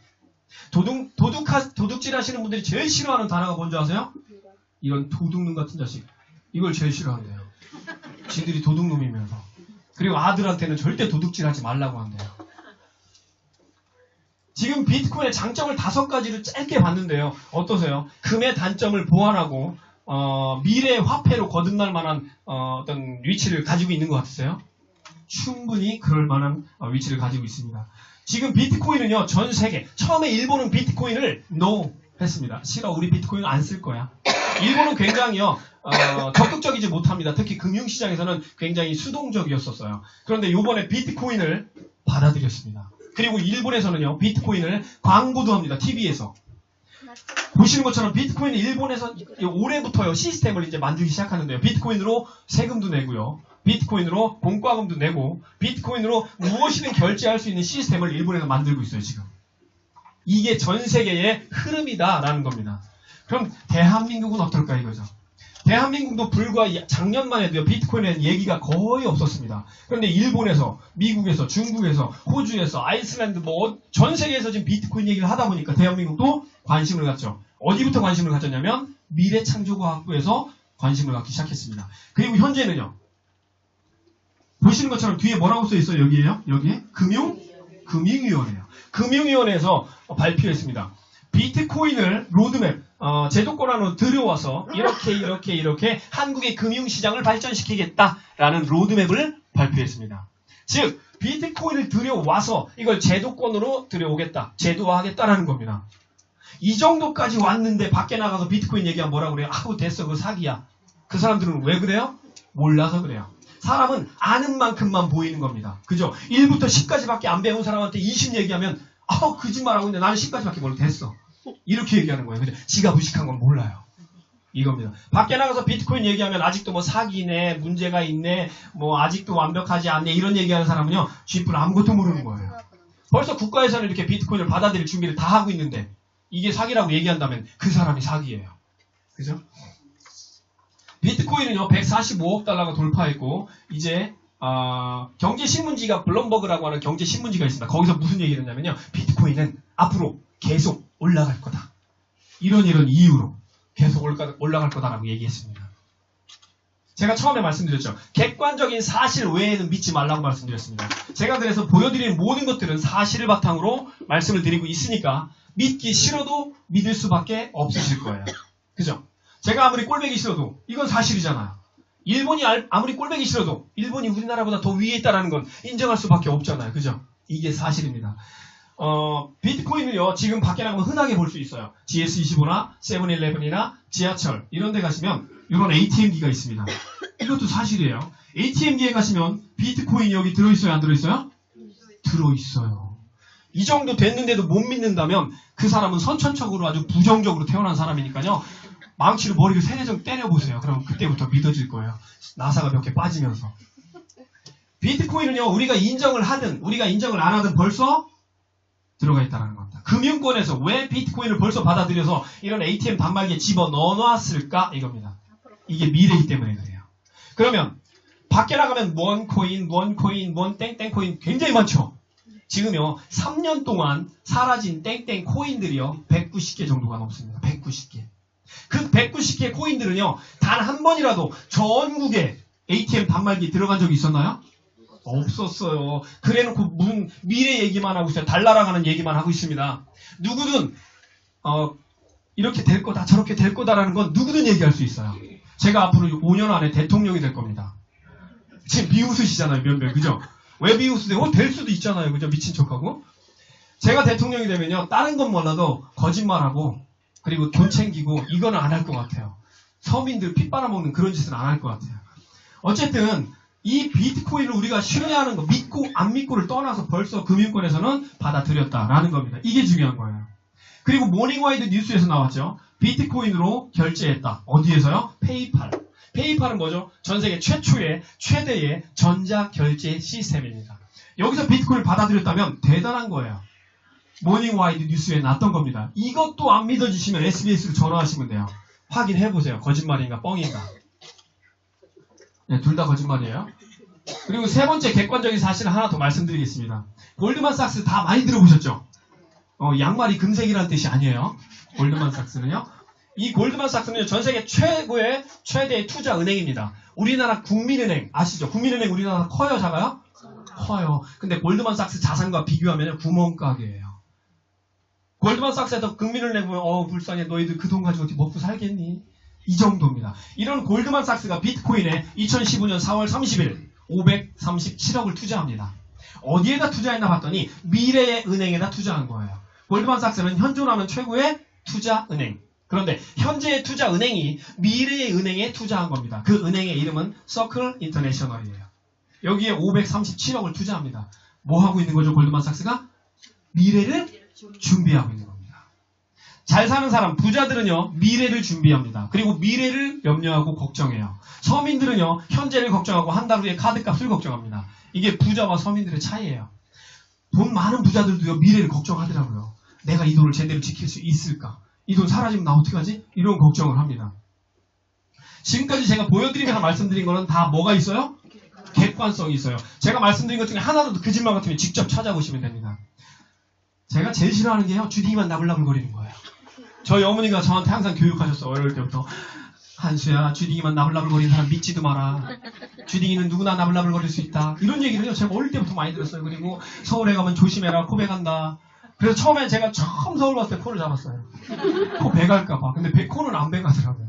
도둑질 하시는 분들이 제일 싫어하는 단어가 뭔지 아세요? 이런 도둑놈 같은 자식. 이걸 제일 싫어한대요. 지들이 도둑놈이면서. 그리고 아들한테는 절대 도둑질하지 말라고 한대요. 지금 비트코인의 장점을 5가지를 짧게 봤는데요. 어떠세요? 금의 단점을 보완하고 미래의 화폐로 거듭날 만한 어떤 위치를 가지고 있는 것 같으세요? 충분히 그럴 만한 위치를 가지고 있습니다. 지금 비트코인은요, 전 세계, 처음에 일본은 비트코인을 NO 했습니다. 싫어, 우리 비트코인은 안 쓸 거야. 일본은 굉장히요, 적극적이지 못합니다. 특히 금융시장에서는 굉장히 수동적이었었어요. 그런데 이번에 비트코인을 받아들였습니다. 그리고 일본에서는요, 비트코인을 광고도 합니다. TV에서. 보시는 것처럼 비트코인은 일본에서 올해부터요, 시스템을 이제 만들기 시작하는데요. 비트코인으로 세금도 내고요. 비트코인으로 공과금도 내고, 비트코인으로 무엇이든 결제할 수 있는 시스템을 일본에서 만들고 있어요, 지금. 이게 전 세계의 흐름이다라는 겁니다. 그럼 대한민국은 어떨까 이거죠. 대한민국도 불과 작년만 해도요, 비트코인에 대한 얘기가 거의 없었습니다. 그런데 일본에서, 미국에서, 중국에서, 호주에서, 아이슬란드 전 세계에서 지금 비트코인 얘기를 하다 보니까 대한민국도 관심을 갖죠. 어디부터 관심을 가졌냐면 미래창조과학부에서 관심을 갖기 시작했습니다. 그리고 현재는요, 보시는 것처럼 뒤에 뭐라고 써 있어요? 여기에요? 여기에? 금융위원회요. 금융위원회에서 발표했습니다. 비트코인을 로드맵, 제도권 안으로 들여와서 이렇게 한국의 금융시장을 발전시키겠다라는 로드맵을 발표했습니다. 즉, 비트코인을 들여와서 이걸 제도권으로 들여오겠다, 제도화하겠다라는 겁니다. 이 정도까지 왔는데 밖에 나가서 비트코인 얘기하면 뭐라고 그래요? 아우 됐어, 그거 사기야. 그 사람들은 왜 그래요? 몰라서 그래요. 사람은 아는 만큼만 보이는 겁니다. 그죠? 1부터 10까지밖에 안 배운 사람한테 20 얘기하면 아우 거짓말하고 있는데 나는 10까지밖에 몰라 됐어. 이렇게 얘기하는 거예요. 그죠? 지가 무식한 건 몰라요. 이겁니다. 밖에 나가서 비트코인 얘기하면 아직도 뭐 사기네, 문제가 있네, 뭐 아직도 완벽하지 않네 이런 얘기하는 사람은요, 쥐뿔 아무것도 모르는 거예요. 벌써 국가에서는 이렇게 비트코인을 받아들일 준비를 다 하고 있는데 이게 사기라고 얘기한다면 그 사람이 사기예요. 그죠? 비트코인은요, 145억 달러가 돌파했고, 이제, 경제신문지가 블룸버그라고 하는 경제신문지가 있습니다. 거기서 무슨 얘기를 했냐면요, 비트코인은 앞으로 계속 올라갈 거다. 이런 이유로 계속 올라갈 거다라고 얘기했습니다. 제가 처음에 말씀드렸죠. 객관적인 사실 외에는 믿지 말라고 말씀드렸습니다. 제가 그래서 보여드리는 모든 것들은 사실을 바탕으로 말씀을 드리고 있으니까 믿기 싫어도 믿을 수밖에 없으실 거예요. 그죠? 제가 아무리 꼴보기 싫어도 이건 사실이잖아요. 일본이 아무리 꼴보기 싫어도 일본이 우리나라보다 더 위에 있다는 건 인정할 수밖에 없잖아요. 그죠? 이게 사실입니다. 비트코인을요, 지금 밖에 나가면 흔하게 볼 수 있어요. GS25나 세븐일레븐이나 지하철 이런 데 가시면 이런 ATM기가 있습니다. 이것도 사실이에요. ATM기에 가시면 비트코인이 여기 들어있어요? 안 들어있어요? 들어있어요. 이 정도 됐는데도 못 믿는다면 그 사람은 선천적으로 아주 부정적으로 태어난 사람이니까요. 망치로 머리를 3-4점 때려보세요. 그럼 그때부터 믿어질 거예요. 나사가 몇 개 빠지면서. 비트코인은요, 우리가 인정을 하든 우리가 인정을 안 하든 벌써 들어가 있다는 겁니다. 금융권에서 왜 비트코인을 벌써 받아들여서 이런 ATM 단말기에 집어넣어놨을까? 이겁니다. 이게 미래이기 때문에 그래요. 그러면 밖에 나가면 원코인, 땡땡코인 굉장히 많죠? 지금요, 3년 동안 사라진 땡땡 코인들이요, 190개 정도가 넘습니다. 190개. 그 190개 코인들은요, 단 한 번이라도 전국에 ATM 단말기 들어간 적이 있었나요? 없었어요. 그래놓고 무슨 미래 얘기만 하고 있어요. 달나라 가는 얘기만 하고 있습니다. 누구든 이렇게 될 거다, 저렇게 될 거다라는 건 누구든 얘기할 수 있어요. 제가 앞으로 5년 안에 대통령이 될 겁니다. 지금 비웃으시잖아요, 몇몇. 그죠? 왜 비웃으세요? 될 수도 있잖아요. 그죠? 미친 척하고. 제가 대통령이 되면요, 다른 건 몰라도 거짓말하고 그리고 돈 챙기고 이거는 안 할 것 같아요. 서민들 피 빨아먹는 그런 짓은 안 할 것 같아요. 어쨌든 이 비트코인을 우리가 신뢰하는 거, 믿고 안 믿고를 떠나서 벌써 금융권에서는 받아들였다라는 겁니다. 이게 중요한 거예요. 그리고 모닝와이드 뉴스에서 나왔죠. 비트코인으로 결제했다. 어디에서요? 페이팔. 페이팔은 뭐죠? 전 세계 최대의 전자결제 시스템입니다. 여기서 비트코인을 받아들였다면 대단한 거예요. 모닝와이드 뉴스에 났던 겁니다. 이것도 안 믿어지시면 SBS로 전화하시면 돼요. 확인해보세요. 거짓말인가 뻥인가. 네, 둘 다 거짓말이에요. 그리고 세 번째 객관적인 사실을 하나 더 말씀드리겠습니다. 골드만삭스 다 많이 들어보셨죠? 양말이 금색이라는 뜻이 아니에요. 골드만삭스는요. 이 골드만삭스는 전 세계 최대의 투자 은행입니다. 우리나라 국민은행 아시죠? 국민은행 우리나라 커요, 작아요? 커요. 근데 골드만삭스 자산과 비교하면 구멍가게예요. 골드만삭스에서 국민은행 보면 불쌍해, 너희들 그 돈 가지고 어떻게 먹고 살겠니? 이 정도입니다. 이런 골드만삭스가 비트코인에 2015년 4월 30일 537억을 투자합니다. 어디에다 투자했나 봤더니 미래의 은행에다 투자한 거예요. 골드만삭스는 현존하는 최고의 투자 은행. 그런데 현재의 투자 은행이 미래의 은행에 투자한 겁니다. 그 은행의 이름은 서클 인터내셔널이에요. 여기에 537억을 투자합니다. 뭐 하고 있는 거죠, 골드만삭스가? 미래를 준비하고 있는 겁니다. 잘 사는 사람, 부자들은요, 미래를 준비합니다. 그리고 미래를 염려하고 걱정해요. 서민들은요, 현재를 걱정하고 한 달 후에 카드값을 걱정합니다. 이게 부자와 서민들의 차이예요. 돈 많은 부자들도요, 미래를 걱정하더라고요. 내가 이 돈을 제대로 지킬 수 있을까? 이 돈 사라지면 나 어떡하지? 이런 걱정을 합니다. 지금까지 제가 보여드리면서 말씀드린 거는 다 뭐가 있어요? 객관성이 있어요. 제가 말씀드린 것 중에 하나라도 거짓말 같으면 직접 찾아보시면 됩니다. 제가 제일 싫어하는 게요, 주둥이만 나불나불 거리는 거예요. 저희 어머니가 저한테 항상 교육하셨어요. 어릴 때부터. 한수야, 주둥이만 나불나불 거리는 사람 믿지도 마라. 주둥이는 누구나 나불나불 거릴 수 있다. 이런 얘기를요, 제가 어릴 때부터 많이 들었어요. 그리고 서울에 가면 조심해라, 코 베간다. 그래서 처음에 제가 처음 서울 갔을 때 코를 잡았어요. 코 베갈까봐. 근데 코는 안 베가더라고요.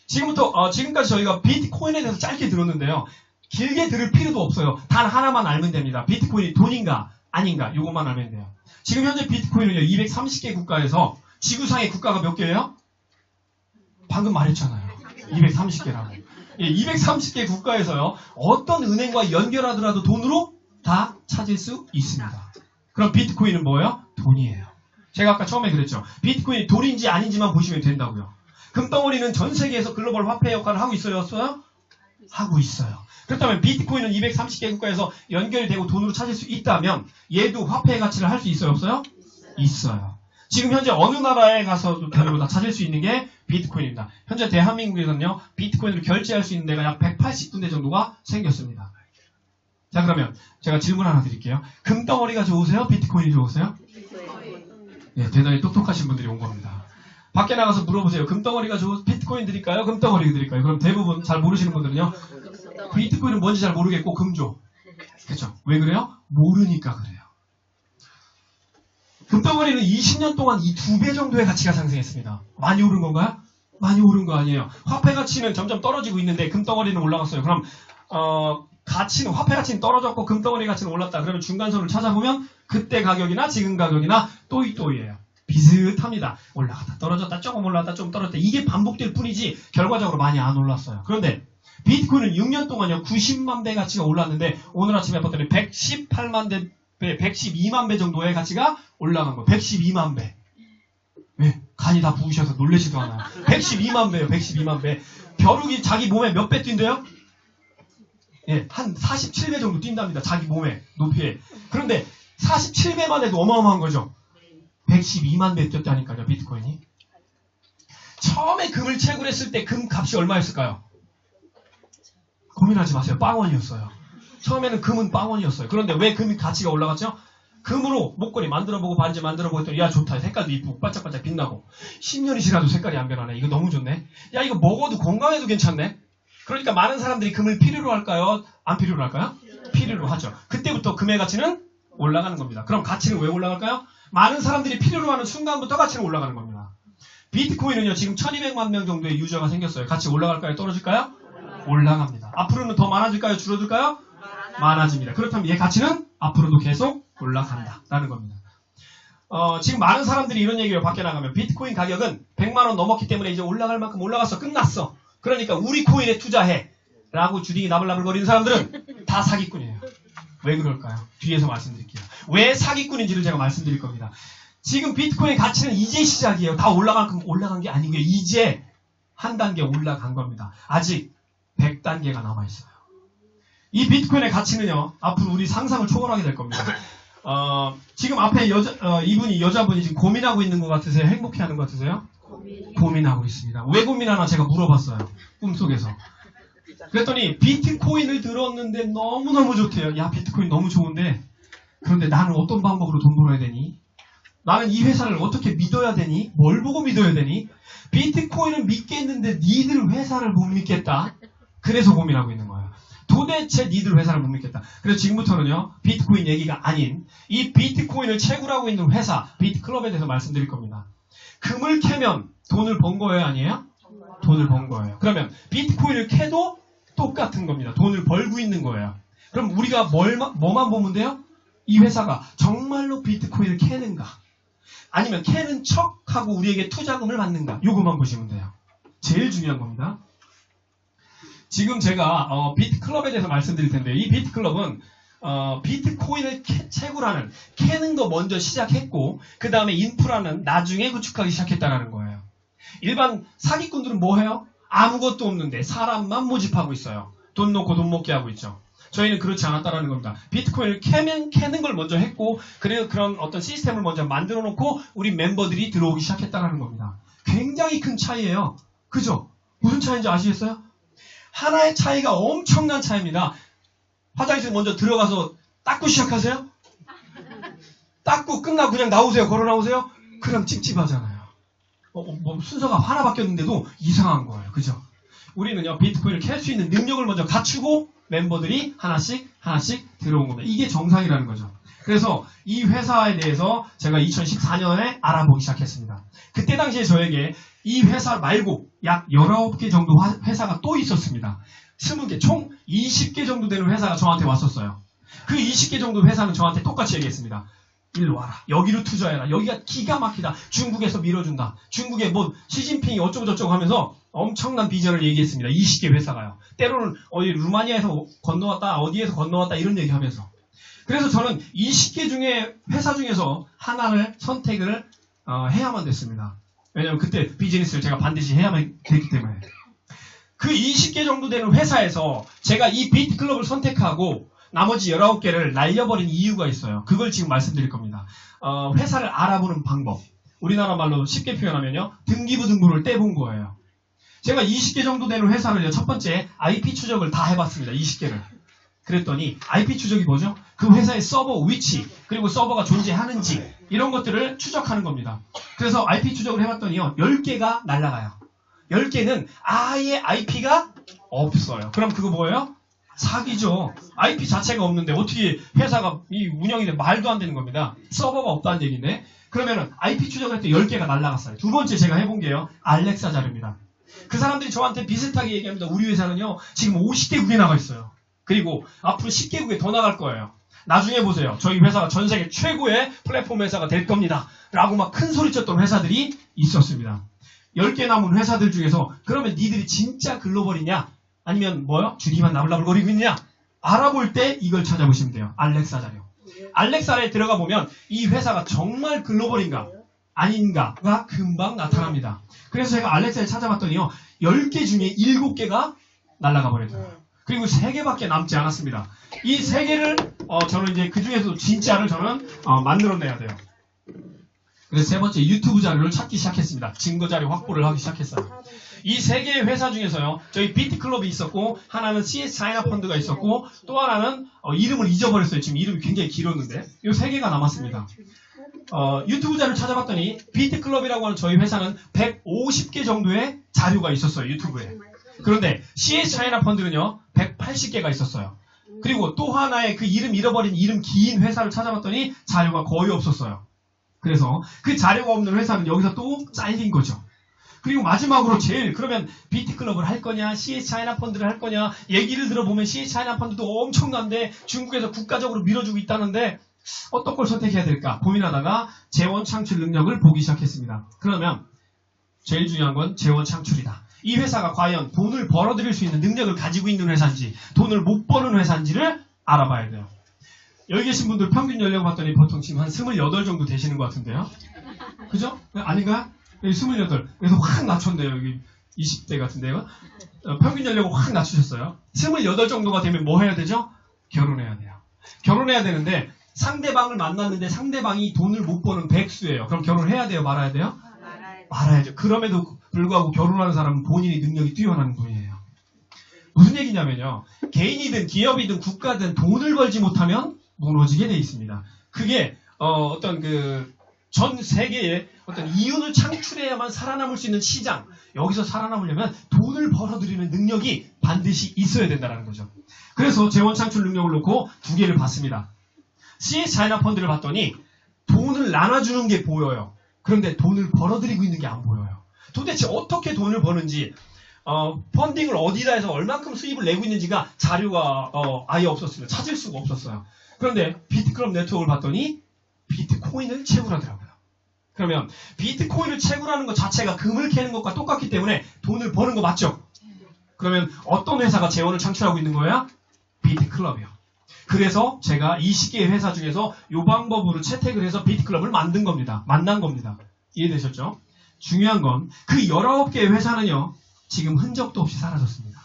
지금까지 저희가 비트코인에 대해서 짧게 들었는데요. 길게 들을 필요도 없어요. 단 하나만 알면 됩니다. 비트코인이 돈인가 아닌가, 이것만 알면 돼요. 지금 현재 비트코인은요, 230개 국가에서, 지구상의 국가가 몇 개예요? 방금 말했잖아요. 230개라고. 예, 230개 국가에서요, 어떤 은행과 연결하더라도 돈으로 다 찾을 수 있습니다. 그럼 비트코인은 뭐예요? 돈이에요. 제가 아까 처음에 그랬죠. 비트코인이 돈인지 아닌지만 보시면 된다고요. 금덩어리는 전 세계에서 글로벌 화폐 역할을 하고 있어요? 없어요? 하고 있어요. 그렇다면 비트코인은 230개 국가에서 연결되고 돈으로 찾을 수 있다면 얘도 화폐의 가치를 할 수 있어요? 없어요? 있어요. 지금 현재 어느 나라에 가서도 돈으로 다 찾을 수 있는 게 비트코인입니다. 현재 대한민국에서는요, 비트코인으로 결제할 수 있는 데가 약 180군데 정도가 생겼습니다. 자, 그러면 제가 질문 하나 드릴게요. 금덩어리가 좋으세요? 비트코인이 좋으세요? 예, 대단히 똑똑하신 분들이 온 겁니다. 밖에 나가서 물어보세요. 금덩어리가 좋으세요? 비트코인 드릴까요? 금덩어리 드릴까요? 그럼 대부분 잘 모르시는 분들은요, 비트코인은 뭔지 잘 모르겠고 금줘. 그렇죠? 왜 그래요? 모르니까 그래요. 금덩어리는 20년 동안 이 2배 정도의 가치가 상승했습니다. 많이 오른 건가요? 많이 오른 거 아니에요. 화폐 가치는 점점 떨어지고 있는데 금덩어리는 올라갔어요. 그럼 화폐 가치는 떨어졌고 금덩어리 가치는 올랐다. 그러면 중간선을 찾아보면 그때 가격이나 지금 가격이나 또이또이예요. 비슷합니다. 올라갔다 떨어졌다, 조금 올라갔다 좀 떨어졌다. 이게 반복될 뿐이지 결과적으로 많이 안 올랐어요. 그런데 비트코인은 6년 동안요, 90만 배 가치가 올랐는데 오늘 아침에 봤더니 118만 배, 112만 배 정도의 가치가 올라간 거예요. 112만 배. 왜? 간이 다 부으셔서 놀라지도 않아요. 112만 배요, 112만 배. 벼룩이 자기 몸에 몇 배 뛴대요? 예, 한 47배 정도 뛴답니다. 자기 몸에, 높이에. 그런데 47배만 해도 어마어마한 거죠. 112만 배 뛰었다니까요, 비트코인이. 처음에 금을 채굴했을 때 금 값이 얼마였을까요? 고민하지 마세요. 빵원이었어요. 처음에는 금은 빵원이었어요. 그런데 왜 금이 가치가 올라갔죠? 금으로 목걸이 만들어보고 반지 만들어보고 했더니 야 좋다. 색깔도 이쁘고 반짝반짝 빛나고 10년이 지나도 색깔이 안 변하네. 이거 너무 좋네. 야 이거 먹어도 건강해도 괜찮네. 그러니까 많은 사람들이 금을 필요로 할까요? 안 필요로 할까요? 필요로 하죠. 그때부터 금의 가치는 올라가는 겁니다. 그럼 가치는 왜 올라갈까요? 많은 사람들이 필요로 하는 순간부터 가치는 올라가는 겁니다. 비트코인은요 지금 1200만 명 정도의 유저가 생겼어요. 가치 올라갈까요? 떨어질까요? 올라갑니다. 앞으로는 더 많아질까요? 줄어들까요? 많아집니다. 그렇다면 얘 가치는 앞으로도 계속 올라간다라는 겁니다. 지금 많은 사람들이 이런 얘기를 밖에 나가면 비트코인 가격은 100만원 넘었기 때문에 이제 올라갈 만큼 올라갔어. 끝났어. 그러니까 우리 코인에 투자해 라고 주둥이 나불나불 거리는 사람들은 다 사기꾼이에요. 왜 그럴까요? 뒤에서 말씀드릴게요. 왜 사기꾼인지를 제가 말씀드릴 겁니다. 지금 비트코인 가치는 이제 시작이에요. 다 올라간 게 아니고요. 이제 한 단계 올라간 겁니다. 아직 100단계가 남아있어요. 이 비트코인의 가치는요, 앞으로 우리 상상을 초월하게 될 겁니다. 지금 앞에 여자분이 지금 고민하고 있는 것 같으세요? 행복해하는 것 같으세요? 고민하고 있습니다. 왜 고민하나 제가 물어봤어요. 꿈속에서. 그랬더니 비트코인을 들었는데 너무너무 좋대요. 야 비트코인 너무 좋은데 그런데 나는 어떤 방법으로 돈 벌어야 되니? 나는 이 회사를 어떻게 믿어야 되니? 뭘 보고 믿어야 되니? 비트코인을 믿겠는데 니들 회사를 못 믿겠다. 그래서 고민하고 있는 거예요. 도대체 니들 회사를 못 믿겠다. 그래서 지금부터는요, 비트코인 얘기가 아닌 이 비트코인을 채굴하고 있는 회사, 비트클럽에 대해서 말씀드릴 겁니다. 금을 캐면 돈을 번 거예요, 아니에요? 돈을 번 거예요. 그러면 비트코인을 캐도 똑같은 겁니다. 돈을 벌고 있는 거예요. 그럼 우리가 뭐만 보면 돼요? 이 회사가 정말로 비트코인을 캐는가? 아니면 캐는 척하고 우리에게 투자금을 받는가? 요것만 보시면 돼요. 제일 중요한 겁니다. 지금 제가 비트클럽에 대해서 말씀드릴 텐데, 이 비트클럽은 비트코인을 채굴하는, 캐는 거 먼저 시작했고 그 다음에 인프라는 나중에 구축하기 시작했다는 거예요. 일반 사기꾼들은 뭐 해요? 아무것도 없는데 사람만 모집하고 있어요. 돈 놓고 돈 먹게 하고 있죠. 저희는 그렇지 않았다는 겁니다. 비트코인을 캐는 걸 먼저 했고, 그래서 그런 어떤 시스템을 먼저 만들어 놓고 우리 멤버들이 들어오기 시작했다는 겁니다. 굉장히 큰 차이예요. 그죠? 무슨 차이인지 아시겠어요? 하나의 차이가 엄청난 차이입니다. 화장실 먼저 들어가서 닦고 시작하세요? 닦고 끝나고 그냥 나오세요? 걸어 나오세요? 그럼 찝찝하잖아요. 뭐 순서가 하나 바뀌었는데도 이상한 거예요. 그죠? 우리는요, 비트코인을 캘 수 있는 능력을 먼저 갖추고 멤버들이 하나씩 들어온 겁니다. 이게 정상이라는 거죠. 그래서 이 회사에 대해서 제가 2014년에 알아보기 시작했습니다. 그때 당시에 저에게 이 회사 말고 약 19개 정도 회사가 또 있었습니다. 20개, 총 20개 정도 되는 회사가 저한테 왔었어요. 그 20개 정도 회사는 저한테 똑같이 얘기했습니다. 일로 와라. 여기로 투자해라. 여기가 기가 막히다. 중국에서 밀어준다. 중국에 뭐 시진핑이 어쩌고저쩌고 하면서 엄청난 비전을 얘기했습니다. 20개 회사가요. 때로는 어디 루마니아에서 건너왔다, 어디에서 건너왔다 이런 얘기하면서. 그래서 저는 20개 중에 회사 중에서 하나를 선택을 해야만 됐습니다. 왜냐하면 그때 비즈니스를 제가 반드시 해야만 됐기 때문에. 그 20개 정도 되는 회사에서 제가 이 비트클럽을 선택하고 나머지 19개를 날려버린 이유가 있어요. 그걸 지금 말씀드릴 겁니다. 회사를 알아보는 방법. 우리나라 말로 쉽게 표현하면요, 등기부 등본을 떼본 거예요. 제가 20개 정도 되는 회사를요, 첫 번째 IP 추적을 다 해봤습니다. 20개를. 그랬더니 IP 추적이 뭐죠? 그 회사의 서버 위치, 그리고 서버가 존재하는지 이런 것들을 추적하는 겁니다. 그래서 IP 추적을 해봤더니요, 10개가 날아가요. 10개는 아예 IP가 없어요. 그럼 그거 뭐예요? 사기죠. IP 자체가 없는데 어떻게 회사가 이 운영이 돼? 말도 안 되는 겁니다. 서버가 없다는 얘기인데. 그러면은 IP 추적을 할 때 10개가 날아갔어요. 두 번째 제가 해본 게요, 알렉사 자료입니다. 그 사람들이 저한테 비슷하게 얘기합니다. 우리 회사는요, 지금 50개국에 나가 있어요. 그리고 앞으로 10개국에 더 나갈 거예요. 나중에 보세요. 저희 회사가 전 세계 최고의 플랫폼 회사가 될 겁니다. 라고 막 큰 소리 쳤던 회사들이 있었습니다. 10개 남은 회사들 중에서 그러면 니들이 진짜 글로벌이냐? 아니면 뭐요? 주기만 나불나불거리고 있냐? 알아볼 때 이걸 찾아보시면 돼요. 알렉사 자료. 알렉사에 들어가 보면 이 회사가 정말 글로벌인가 아닌가가 금방 나타납니다. 그래서 제가 알렉사를 찾아봤더니요, 10개 중에 7개가 날아가 버렸어요. 그리고 3개밖에 남지 않았습니다. 이 3개를 저는 이제 그 중에서 진짜를 저는 만들어내야 돼요. 그래서 세 번째 유튜브 자료를 찾기 시작했습니다. 증거 자료 확보를 하기 시작했어요. 이 3개의 회사 중에서요, 저희 비트클럽이 있었고, 하나는 CS 차이나 펀드가 있었고, 또 하나는 이름을 잊어버렸어요. 지금 이름이 굉장히 길었는데 이 3개가 남았습니다. 유튜브 자료를 찾아봤더니 비트클럽이라고 하는 저희 회사는 150개 정도의 자료가 있었어요. 유튜브에. 그런데 CS 차이나 펀드는요, 180개가 있었어요. 그리고 또 하나의 그 이름 잃어버린 이름 긴 회사를 찾아봤더니 자료가 거의 없었어요. 그래서 그 자료가 없는 회사는 여기서 또 잘린 거죠. 그리고 마지막으로 그러면 비트클럽을 할 거냐, CS 차이나 펀드를 할 거냐, 얘기를 들어보면 CS 차이나 펀드도 엄청난데 중국에서 국가적으로 밀어주고 있다는데 어떤 걸 선택해야 될까 고민하다가 재원 창출 능력을 보기 시작했습니다. 그러면 제일 중요한 건 재원 창출이다. 이 회사가 과연 돈을 벌어들일 수 있는 능력을 가지고 있는 회사인지, 돈을 못 버는 회사인지를 알아봐야 돼요. 여기 계신 분들 평균 연령 봤더니 보통 지금 한 28 정도 되시는 것 같은데요. 그죠? 아닌가요? 28. 그래서 확 낮췄네요. 여기 20대 같은데요. 평균 연령을 확 낮추셨어요. 28 정도가 되면 뭐 해야 되죠? 결혼해야 돼요. 결혼해야 되는데 상대방을 만났는데 상대방이 돈을 못 버는 백수예요. 그럼 결혼해야 돼요? 말아야 돼요? 말아야죠. 그럼에도 불구하고 결혼하는 사람은 본인이 능력이 뛰어나는 분이에요. 무슨 얘기냐면요, 개인이든 기업이든 국가든 돈을 벌지 못하면 무너지게 돼 있습니다. 그게 어떤 그 전 세계에 어떤 이윤을 창출해야만 살아남을 수 있는 시장, 여기서 살아남으려면 돈을 벌어들이는 능력이 반드시 있어야 된다는 거죠. 그래서 재원 창출 능력을 놓고 두 개를 봤습니다. CS 차이나 펀드를 봤더니 돈을 나눠주는 게 보여요. 그런데 돈을 벌어들이고 있는 게 안 보여요. 도대체 어떻게 돈을 버는지, 펀딩을 어디다 해서 얼만큼 수입을 내고 있는지가 자료가 아예 없었어요. 찾을 수가 없었어요. 그런데 비트클럽 네트워크를 봤더니 비트코인을 채굴하더라고요. 그러면 비트코인을 채굴하는 것 자체가 금을 캐는 것과 똑같기 때문에 돈을 버는 거 맞죠? 그러면 어떤 회사가 재원을 창출하고 있는 거야? 비트클럽이요. 그래서 제가 20개의 회사 중에서 이 방법으로 채택을 해서 비트클럽을 만든 겁니다. 만난 겁니다. 이해되셨죠? 중요한 건 그 19개의 회사는요, 지금 흔적도 없이 사라졌습니다.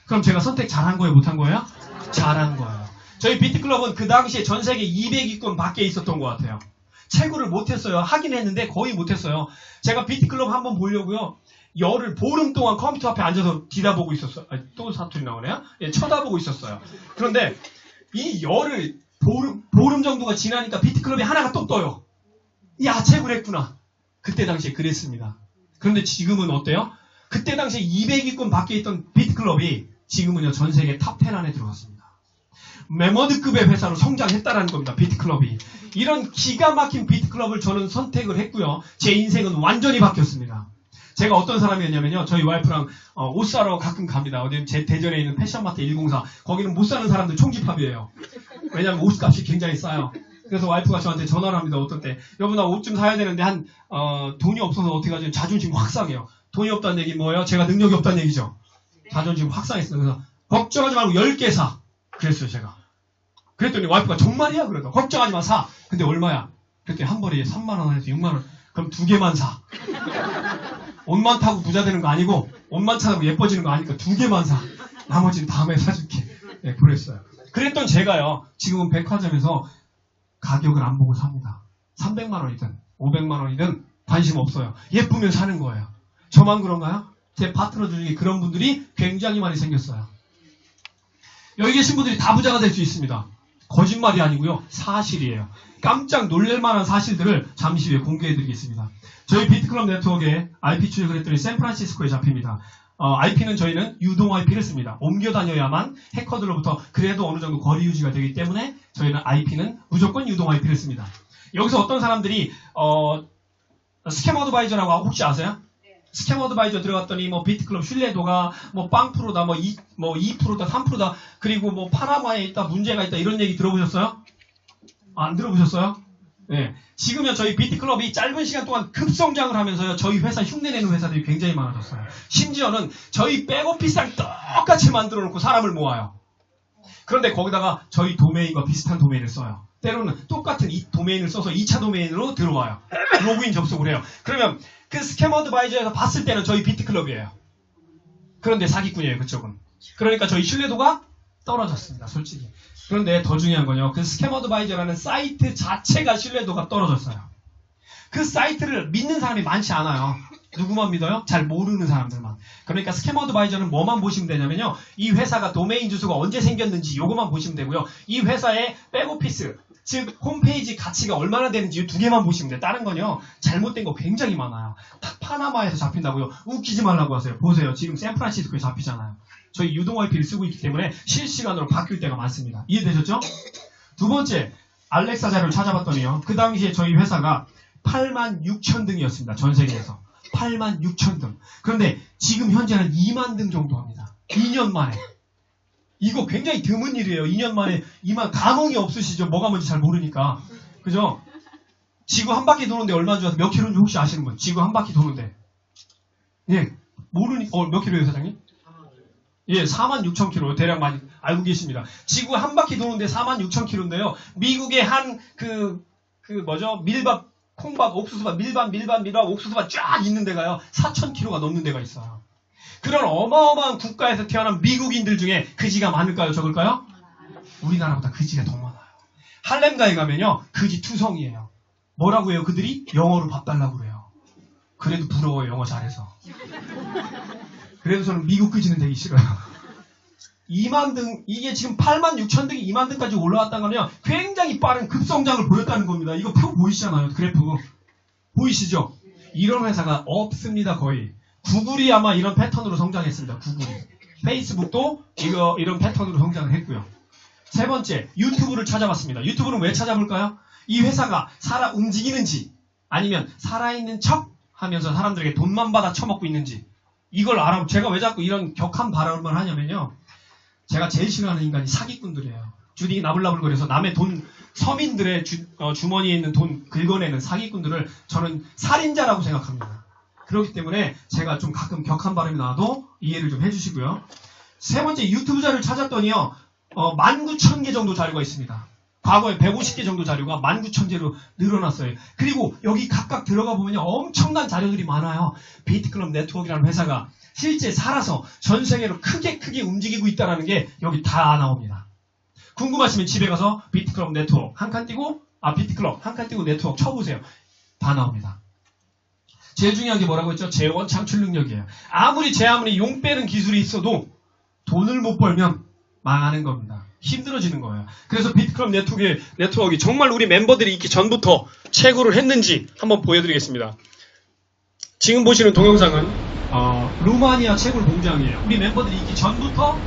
그럼 제가 선택 잘한 거예요? 못한 거예요? 잘한 거예요. 저희 비트클럽은 그 당시에 전 세계 200위권 밖에 있었던 것 같아요. 채굴을 못했어요. 하긴 했는데 거의 못했어요. 제가 비트클럽 한번 보려고요. 보름 동안 컴퓨터 앞에 앉아서 뒤다보고 있었어요. 또 사투리 나오네요. 예, 쳐다보고 있었어요. 그런데 이 보름 정도가 지나니까 비트클럽이 하나가 또 떠요. 야, 채굴했구나. 그때 당시에 그랬습니다. 그런데 지금은 어때요? 그때 당시에 200위권 밖에 있던 비트클럽이 지금은요, 전 세계 탑 10 안에 들어갔습니다. 메머드급의 회사로 성장했다라는 겁니다. 비트클럽이. 이런 기가 막힌 비트클럽을 저는 선택을 했고요. 제 인생은 완전히 바뀌었습니다. 제가 어떤 사람이었냐면요. 저희 와이프랑 옷 사러 가끔 갑니다. 어디 제 대전에 있는 패션마트 104. 거기는 못 사는 사람들 총집합이에요. 왜냐하면 옷값이 굉장히 싸요. 그래서 와이프가 저한테 전화를 합니다. 어떨 때. 여보, 나 옷 좀 사야 되는데 돈이 없어서 어떻게 하지? 자존심 확 상해요. 돈이 없다는 얘기 뭐예요? 제가 능력이 없다는 얘기죠. 자존심 확 상했어요. 그래서 걱정하지 말고 10개 사. 그랬어요, 제가. 그랬더니 와이프가 정말이야? 그래서 걱정하지 마, 사. 근데 얼마야? 그랬더니 한 벌에 3만원 해서 6만원. 그럼 2개만 사. 옷만 타고 부자 되는 거 아니고, 옷만 타고 예뻐지는 거 아니니까 2개만 사. 나머지는 다음에 사줄게. 네, 그랬어요. 그랬던 제가요, 지금은 백화점에서 가격을 안 보고 삽니다. 300만원이든 500만원이든 관심 없어요. 예쁘면 사는 거예요. 저만 그런가요? 제 파트너 중에 그런 분들이 굉장히 많이 생겼어요. 여기 계신 분들이 다 부자가 될 수 있습니다. 거짓말이 아니고요. 사실이에요. 깜짝 놀랄 만한 사실들을 잠시 후에 공개해드리겠습니다. 저희 비트클럽 네트워크에 IP 출력을 했더니 샌프란시스코에 잡힙니다. IP는 저희는 유동 IP를 씁니다. 옮겨 다녀야만 해커들로부터 그래도 어느 정도 거리 유지가 되기 때문에 저희는 IP는 무조건 유동 IP를 씁니다. 여기서 어떤 사람들이 스캠 어드바이저라고 혹시 아세요? 스캠 어드바이저 들어갔더니 뭐 비트클럽 신뢰도가 뭐 0%다, 뭐 2%다, 3%다, 그리고 뭐 파나마에 있다, 문제가 있다, 이런 얘기 들어보셨어요? 안 들어보셨어요? 네. 지금은 저희 비트클럽이 짧은 시간 동안 급성장을 하면서요, 저희 회사 흉내내는 회사들이 굉장히 많아졌어요. 심지어는 저희 백오피스랑 똑같이 만들어 놓고 사람을 모아요. 그런데 거기다가 저희 도메인과 비슷한 도메인을 써요. 때로는 똑같은 이 도메인을 써서 2차 도메인으로 들어와요. 로그인 접속을 해요. 그러면 그 스캐머 어드바이저에서 봤을 때는 저희 비트클럽이에요. 그런데 사기꾼이에요, 그쪽은. 그러니까 저희 신뢰도가 떨어졌습니다, 솔직히. 그런데 더 중요한 건요, 그 스캐머 어드바이저라는 사이트 자체가 신뢰도가 떨어졌어요. 그 사이트를 믿는 사람이 많지 않아요. 누구만 믿어요? 잘 모르는 사람들만. 그러니까 스캐머 어드바이저는 뭐만 보시면 되냐면요, 이 회사가 도메인 주소가 언제 생겼는지 요거만 보시면 되고요, 이 회사의 백오피스, 즉 홈페이지 가치가 얼마나 되는지 이 2개만 보시면 돼요. 다른 건요, 잘못된 거 굉장히 많아요. 파나마에서 잡힌다고요? 웃기지 말라고 하세요. 보세요, 지금 샌프란시스코에 잡히잖아요. 저희 유동 IP를 쓰고 있기 때문에 실시간으로 바뀔 때가 많습니다. 이해되셨죠? 두 번째, 알렉사 자료를 찾아봤더니요, 그 당시에 저희 회사가 86,000등이었습니다. 전 세계에서. 86,000등. 그런데 지금 현재는 2만 등 정도 합니다. 2년 만에. 이거 굉장히 드문 일이에요. 2년 만에 2만, 감흥이 없으시죠? 뭐가 뭔지 잘 모르니까. 그죠? 지구 한 바퀴 도는데 얼마인 줄 아세요? 몇 킬로인지 혹시 아시는 분? 지구 한 바퀴 도는데. 예. 몇 킬로예요, 사장님? 예, 46,000km. 대략 많이 알고 계십니다. 지구 한 바퀴 도는데 46,000km인데요. 미국의 밀밥, 콩밥, 옥수수밥, 밀밥, 옥수수밥 쫙 있는 데가요, 4,000km가 넘는 데가 있어요. 그런 어마어마한 국가에서 태어난 미국인들 중에 그지가 많을까요, 적을까요? 우리나라보다 그지가 더 많아요. 할렘가에 가면요, 그지 투성이에요. 뭐라고 해요, 그들이? 영어로 밥 달라고 그래요. 그래도 부러워요, 영어 잘해서. 그래도 저는 미국 그지는 되기 싫어요. 2만 등, 이게 지금 86,000등이 2만 등까지 올라왔다는 거면 굉장히 빠른 급성장을 보였다는 겁니다. 이거 표 보이시잖아요, 그래프. 보이시죠? 이런 회사가 없습니다, 거의. 구글이 아마 이런 패턴으로 성장했습니다, 구글이. 페이스북도 이런 패턴으로 성장을 했고요. 세 번째, 유튜브를 찾아봤습니다. 유튜브는 왜 찾아볼까요? 이 회사가 움직이는지, 아니면 살아있는 척 하면서 사람들에게 돈만 받아 처먹고 있는지, 이걸 제가 왜 자꾸 이런 격한 발언을 하냐면요. 제가 제일 싫어하는 인간이 사기꾼들이에요. 주둥이 나불나불거려서 남의 돈, 서민들의 주머니에 있는 돈 긁어내는 사기꾼들을 저는 살인자라고 생각합니다. 그렇기 때문에 제가 좀 가끔 격한 발음이 나와도 이해를 좀 해주시고요. 세 번째, 유튜브 자료를 찾았더니요. 19,000개 정도 자료가 있습니다. 과거에 150개 정도 자료가 19,000개로 늘어났어요. 그리고 여기 각각 들어가 보면요. 엄청난 자료들이 많아요. 비트클럽 네트워크라는 회사가 실제 살아서 전 세계로 크게 움직이고 있다는 게 여기 다 나옵니다. 궁금하시면 집에 가서 비트클럽 네트워크 한 칸 띄고 비트클럽 한 칸 띄고 네트워크 쳐보세요. 다 나옵니다. 제일 중요한 게 뭐라고 했죠? 재원 창출 능력이에요. 아무리 용 빼는 기술이 있어도 돈을 못 벌면 망하는 겁니다. 힘들어지는 거예요. 그래서 비트클럽 네트워크가 정말 우리 멤버들이 있기 전부터 채굴을 했는지 한번 보여드리겠습니다. 지금 보시는 동영상은 루마니아 채굴 공장이에요. 우리 멤버들이 있기 전부터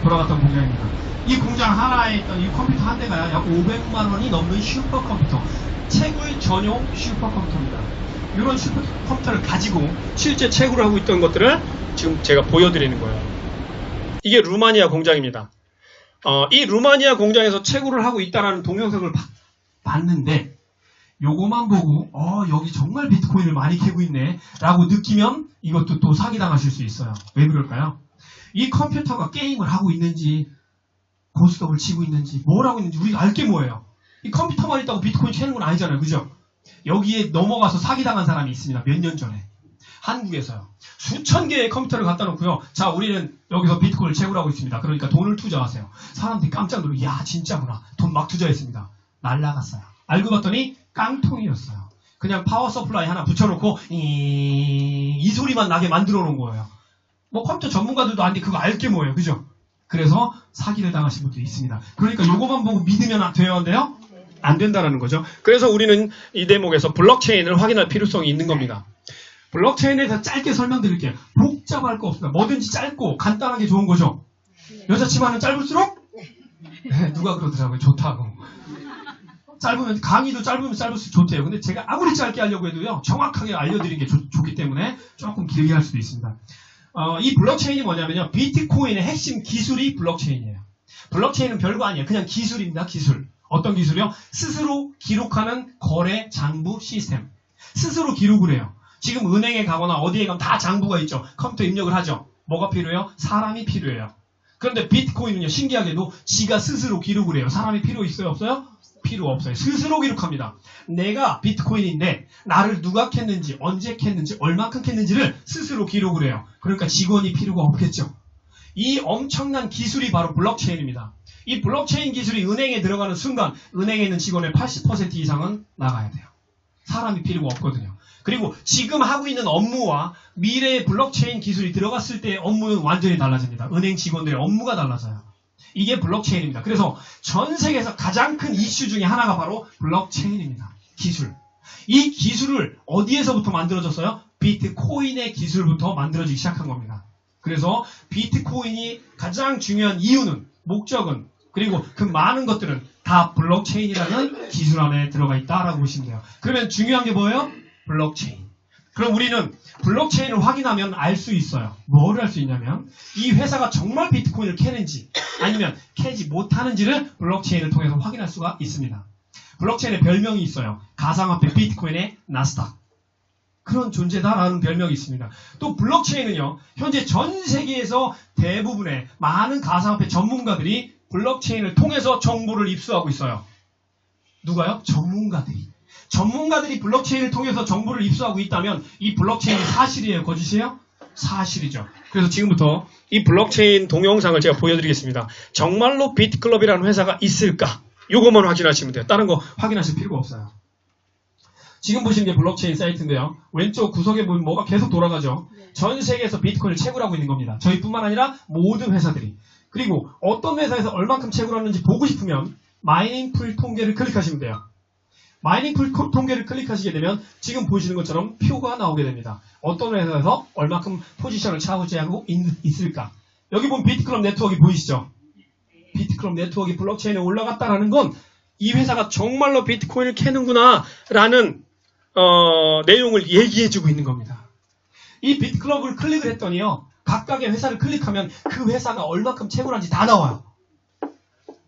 돌아갔던 공장입니다. 이 공장 하나에 있던 이 컴퓨터 한 대가 약 500만 원이 넘는 슈퍼컴퓨터, 채굴 전용 슈퍼컴퓨터입니다. 이런 슈퍼컴퓨터를 가지고 실제 채굴을 하고 있던 것들을 지금 제가 보여드리는 거예요. 이게 루마니아 공장입니다. 이 루마니아 공장에서 채굴을 하고 있다는 동영상을 봤는데 요거만 보고 여기 정말 비트코인을 많이 캐고 있네 라고 느끼면 이것도 또 사기당하실 수 있어요. 왜 그럴까요? 이 컴퓨터가 게임을 하고 있는지 고스톱을 치고 있는지 뭘 하고 있는지 우리가 알 게 뭐예요? 이 컴퓨터만 있다고 비트코인 캐는 건 아니잖아요. 그죠? 여기에 넘어가서 사기당한 사람이 있습니다. 몇 년 전에. 한국에서요. 수천 개의 컴퓨터를 갖다 놓고요. 자, 우리는 여기서 비트코인을 채굴하고 있습니다. 그러니까 돈을 투자하세요. 사람들이 깜짝 놀라고 야, 진짜구나. 돈 막 투자했습니다. 날라갔어요. 알고 봤더니 깡통이었어요. 그냥 파워 서플라이 하나 붙여놓고 이 소리만 나게 만들어 놓은 거예요. 뭐 컴퓨터 전문가들도 아닌데 그거 알 게 뭐예요. 그죠? 그래서 사기를 당하신 분도 있습니다. 그러니까 요거만 보고 믿으면 돼요, 안 돼요? 안 된다라는 거죠. 그래서 우리는 이 대목에서 블록체인을 확인할 필요성이 있는 겁니다. 블록체인에 대해서 짧게 설명드릴게요. 복잡할 거 없습니다. 뭐든지 짧고 간단하게 좋은 거죠. 여자치마는 짧을수록? 네, 누가 그러더라고요. 좋다고. 짧으면 강의도 짧으면 짧을수록 좋대요. 근데 제가 아무리 짧게 하려고 해도요. 정확하게 알려드리는 게 좋기 때문에 조금 길게 할 수도 있습니다. 이 블록체인이 뭐냐면요. 비트코인의 핵심 기술이 블록체인이에요. 블록체인은 별거 아니에요. 그냥 기술입니다. 기술. 어떤 기술이요? 스스로 기록하는 거래 장부 시스템. 스스로 기록을 해요. 지금 은행에 가거나 어디에 가면 다 장부가 있죠. 컴퓨터 입력을 하죠. 뭐가 필요해요? 사람이 필요해요. 그런데 비트코인은요. 신기하게도 지가 스스로 기록을 해요. 사람이 필요 있어요? 없어요? 필요 없어요. 스스로 기록합니다. 내가 비트코인인데 나를 누가 캤는지, 언제 캤는지, 얼마큼 캤는지를 스스로 기록을 해요. 그러니까 직원이 필요가 없겠죠. 이 엄청난 기술이 바로 블록체인입니다. 이 블록체인 기술이 은행에 들어가는 순간 은행에 있는 직원의 80% 이상은 나가야 돼요. 사람이 필요가 없거든요. 그리고 지금 하고 있는 업무와 미래의 블록체인 기술이 들어갔을 때의 업무는 완전히 달라집니다. 은행 직원들의 업무가 달라져요. 이게 블록체인입니다. 그래서 전 세계에서 가장 큰 이슈 중에 하나가 바로 블록체인입니다. 기술. 이 기술을 어디에서부터 만들어졌어요? 비트코인의 기술부터 만들어지기 시작한 겁니다. 그래서 비트코인이 가장 중요한 이유는, 목적은, 그리고 그 많은 것들은 다 블록체인이라는 기술 안에 들어가 있다라고 보시면 돼요. 그러면 중요한 게 뭐예요? 블록체인. 그럼 우리는 블록체인을 확인하면 알 수 있어요. 뭐를 알 수 있냐면 이 회사가 정말 비트코인을 캐는지 아니면 캐지 못하는지를 블록체인을 통해서 확인할 수가 있습니다. 블록체인의 별명이 있어요. 가상화폐 비트코인의 나스닥. 그런 존재다라는 별명이 있습니다. 또 블록체인은요. 현재 전 세계에서 대부분의 많은 가상화폐 전문가들이 블록체인을 통해서 정보를 입수하고 있어요. 누가요? 전문가들이 블록체인을 통해서 정보를 입수하고 있다면 이 블록체인이 사실이에요? 거짓이에요? 사실이죠. 그래서 지금부터 이 블록체인 동영상을 제가 보여드리겠습니다. 정말로 비트클럽이라는 회사가 있을까? 요것만 확인하시면 돼요. 다른 거 확인하실 필요가 없어요. 지금 보시는 게 블록체인 사이트인데요. 왼쪽 구석에 보면 뭐가 계속 돌아가죠. 전 세계에서 비트코인을 채굴하고 있는 겁니다. 저희뿐만 아니라 모든 회사들이. 그리고 어떤 회사에서 얼만큼 채굴하는지 보고 싶으면 마이닝 풀 통계를 클릭하시면 돼요. 마이닝 풀 통계를 클릭하시게 되면 지금 보시는 것처럼 표가 나오게 됩니다. 어떤 회사에서 얼마큼 포지션을 차지하고 있을까. 여기 보면 비트클럽 네트워크 보이시죠? 비트클럽 네트워크 블록체인에 올라갔다라는 건 이 회사가 정말로 비트코인을 캐는구나 라는 내용을 얘기해주고 있는 겁니다. 이 비트클럽을 클릭을 했더니요. 각각의 회사를 클릭하면 그 회사가 얼마큼 채굴한지 다 나와요.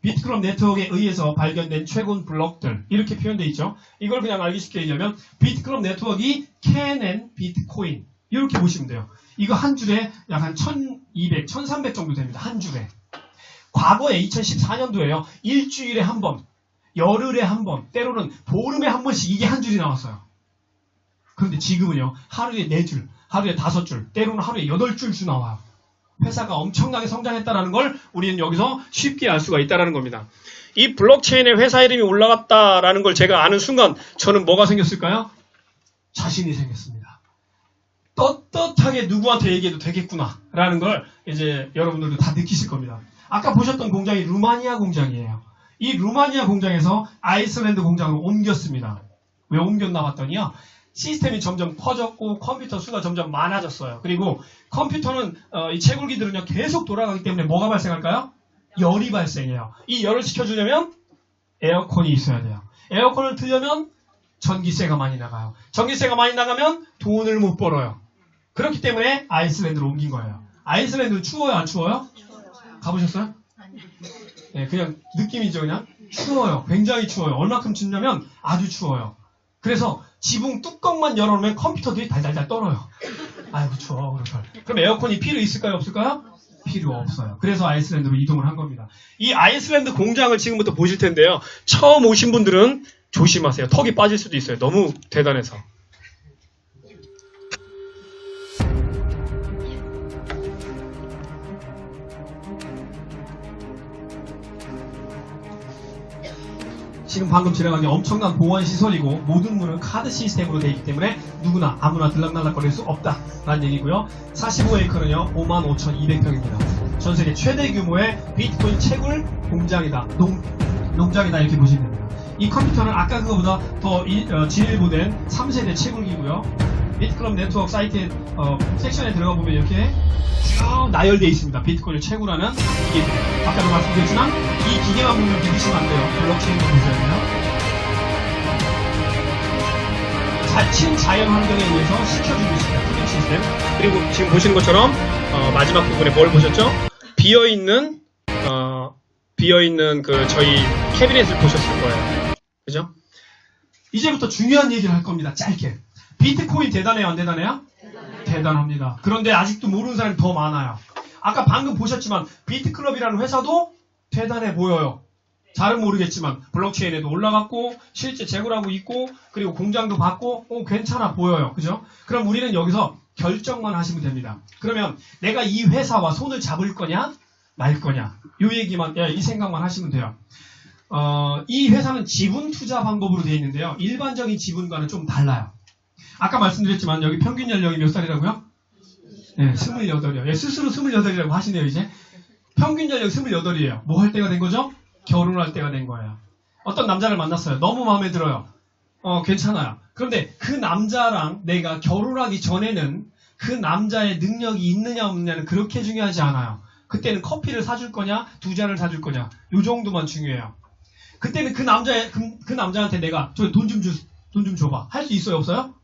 비트클럽 네트워크에 의해서 발견된 최근 블록들 이렇게 표현되어 있죠. 이걸 그냥 알기 쉽게 얘기하면 비트클럽 네트워크가 can and 비트코인 이렇게 보시면 돼요. 이거 한 줄에 약 한 1200, 1300 정도 됩니다. 한 줄에. 과거에 2014년도에요. 일주일에 한 번, 열흘에 한 번, 때로는 보름에 한 번씩 이게 한 줄이 나왔어요. 그런데 지금은요. 하루에 4줄, 하루에 5줄, 때로는 하루에 8줄씩 나와요. 회사가 엄청나게 성장했다는 걸 우리는 여기서 쉽게 알 수가 있다는 겁니다. 이 블록체인에 회사 이름이 올라갔다라는 걸 제가 아는 순간 저는 뭐가 생겼을까요? 자신이 생겼습니다. 떳떳하게 누구한테 얘기해도 되겠구나 라는 걸 이제 여러분들도 다 느끼실 겁니다. 아까 보셨던 공장이 루마니아 공장이에요. 이 루마니아 공장에서 아이슬란드 공장으로 옮겼습니다. 왜 옮겼나 봤더니요. 시스템이 점점 커졌고 컴퓨터 수가 점점 많아졌어요. 그리고 컴퓨터는 이 채굴기들은요 계속 돌아가기 때문에 뭐가 발생할까요? 열이 발생해요. 이 열을 식혀주려면 에어컨이 있어야 돼요. 에어컨을 틀려면 전기세가 많이 나가요. 전기세가 많이 나가면 돈을 못 벌어요. 그렇기 때문에 아이슬란드로 옮긴 거예요. 아이슬란드 추워요? 안 추워요? 가보셨어요? 네, 그냥 느낌이죠. 그냥 추워요. 굉장히 추워요. 얼마큼 춥냐면 아주 추워요. 그래서 지붕 뚜껑만 열어놓으면 컴퓨터들이 달달달 떨어요. 아이고 추워. 그럼 에어컨이 필요 있을까요? 없을까요? 필요 없어요. 그래서 아이슬란드로 이동을 한 겁니다. 이 아이슬란드 공장을 지금부터 보실 텐데요. 처음 오신 분들은 조심하세요. 턱이 빠질 수도 있어요. 너무 대단해서. 지금 방금 지나간 게 엄청난 보안 시설이고 모든 문은 카드 시스템으로 되어 있기 때문에 누구나 아무나 들락날락거릴 수 없다라는 얘기고요. 45에이커는요 55,200평입니다. 전 세계 최대 규모의 비트코인 채굴 공장이다. 농장이다 이렇게 보시면 됩니다. 이 컴퓨터는 아까 그거보다 더 진일보된 3세대 채굴기고요. 비트클럽 네트워크 사이트의 섹션에 들어가 보면 이렇게 쭉 나열되어 있습니다. 비트코인을 채굴하는 기계들. 아까도 말씀드렸지만 이 기계만 보면 믿으시면 안 돼요. 블록체인만 보셔야 돼요. 친자연 환경에 의해서 시켜주고 있습니다. 쿨링 시스템. 그리고 지금 보시는 것처럼 마지막 부분에 뭘 보셨죠? 비어있는 그 저희 캐비넷을 보셨을 거예요. 그죠? 이제부터 중요한 얘기를 할 겁니다. 짧게. 비트코인 대단해요? 안 대단해요? 대단합니다. 그런데 아직도 모르는 사람이 더 많아요. 아까 방금 보셨지만 비트클럽이라는 회사도 대단해 보여요. 잘은 모르겠지만 블록체인에도 올라갔고 실제 채굴하고 있고 그리고 공장도 받고 괜찮아 보여요. 그죠? 그럼 우리는 여기서 결정만 하시면 됩니다. 그러면 내가 이 회사와 손을 잡을 거냐 말 거냐 이 얘기만 이 생각만 하시면 돼요. 이 회사는 지분 투자 방법으로 되어 있는데요. 일반적인 지분과는 좀 달라요. 아까 말씀드렸지만 여기 평균 연령이 몇 살이라고요? 네, 28이요. 예, 스스로 28이라고 하시네요, 이제. 평균 연령 28이에요. 뭐 할 때가 된 거죠? 결혼할 때가 된 거예요. 어떤 남자를 만났어요. 너무 마음에 들어요. 괜찮아요. 그런데 그 남자랑 내가 결혼하기 전에는 그 남자의 능력이 있느냐 없느냐는 그렇게 중요하지 않아요. 그때는 커피를 사줄 거냐, 2잔을 사줄 거냐, 요 정도만 중요해요. 그때는 그 남자한테 내가 돈 좀 줘봐. 할 수 있어요, 없어요?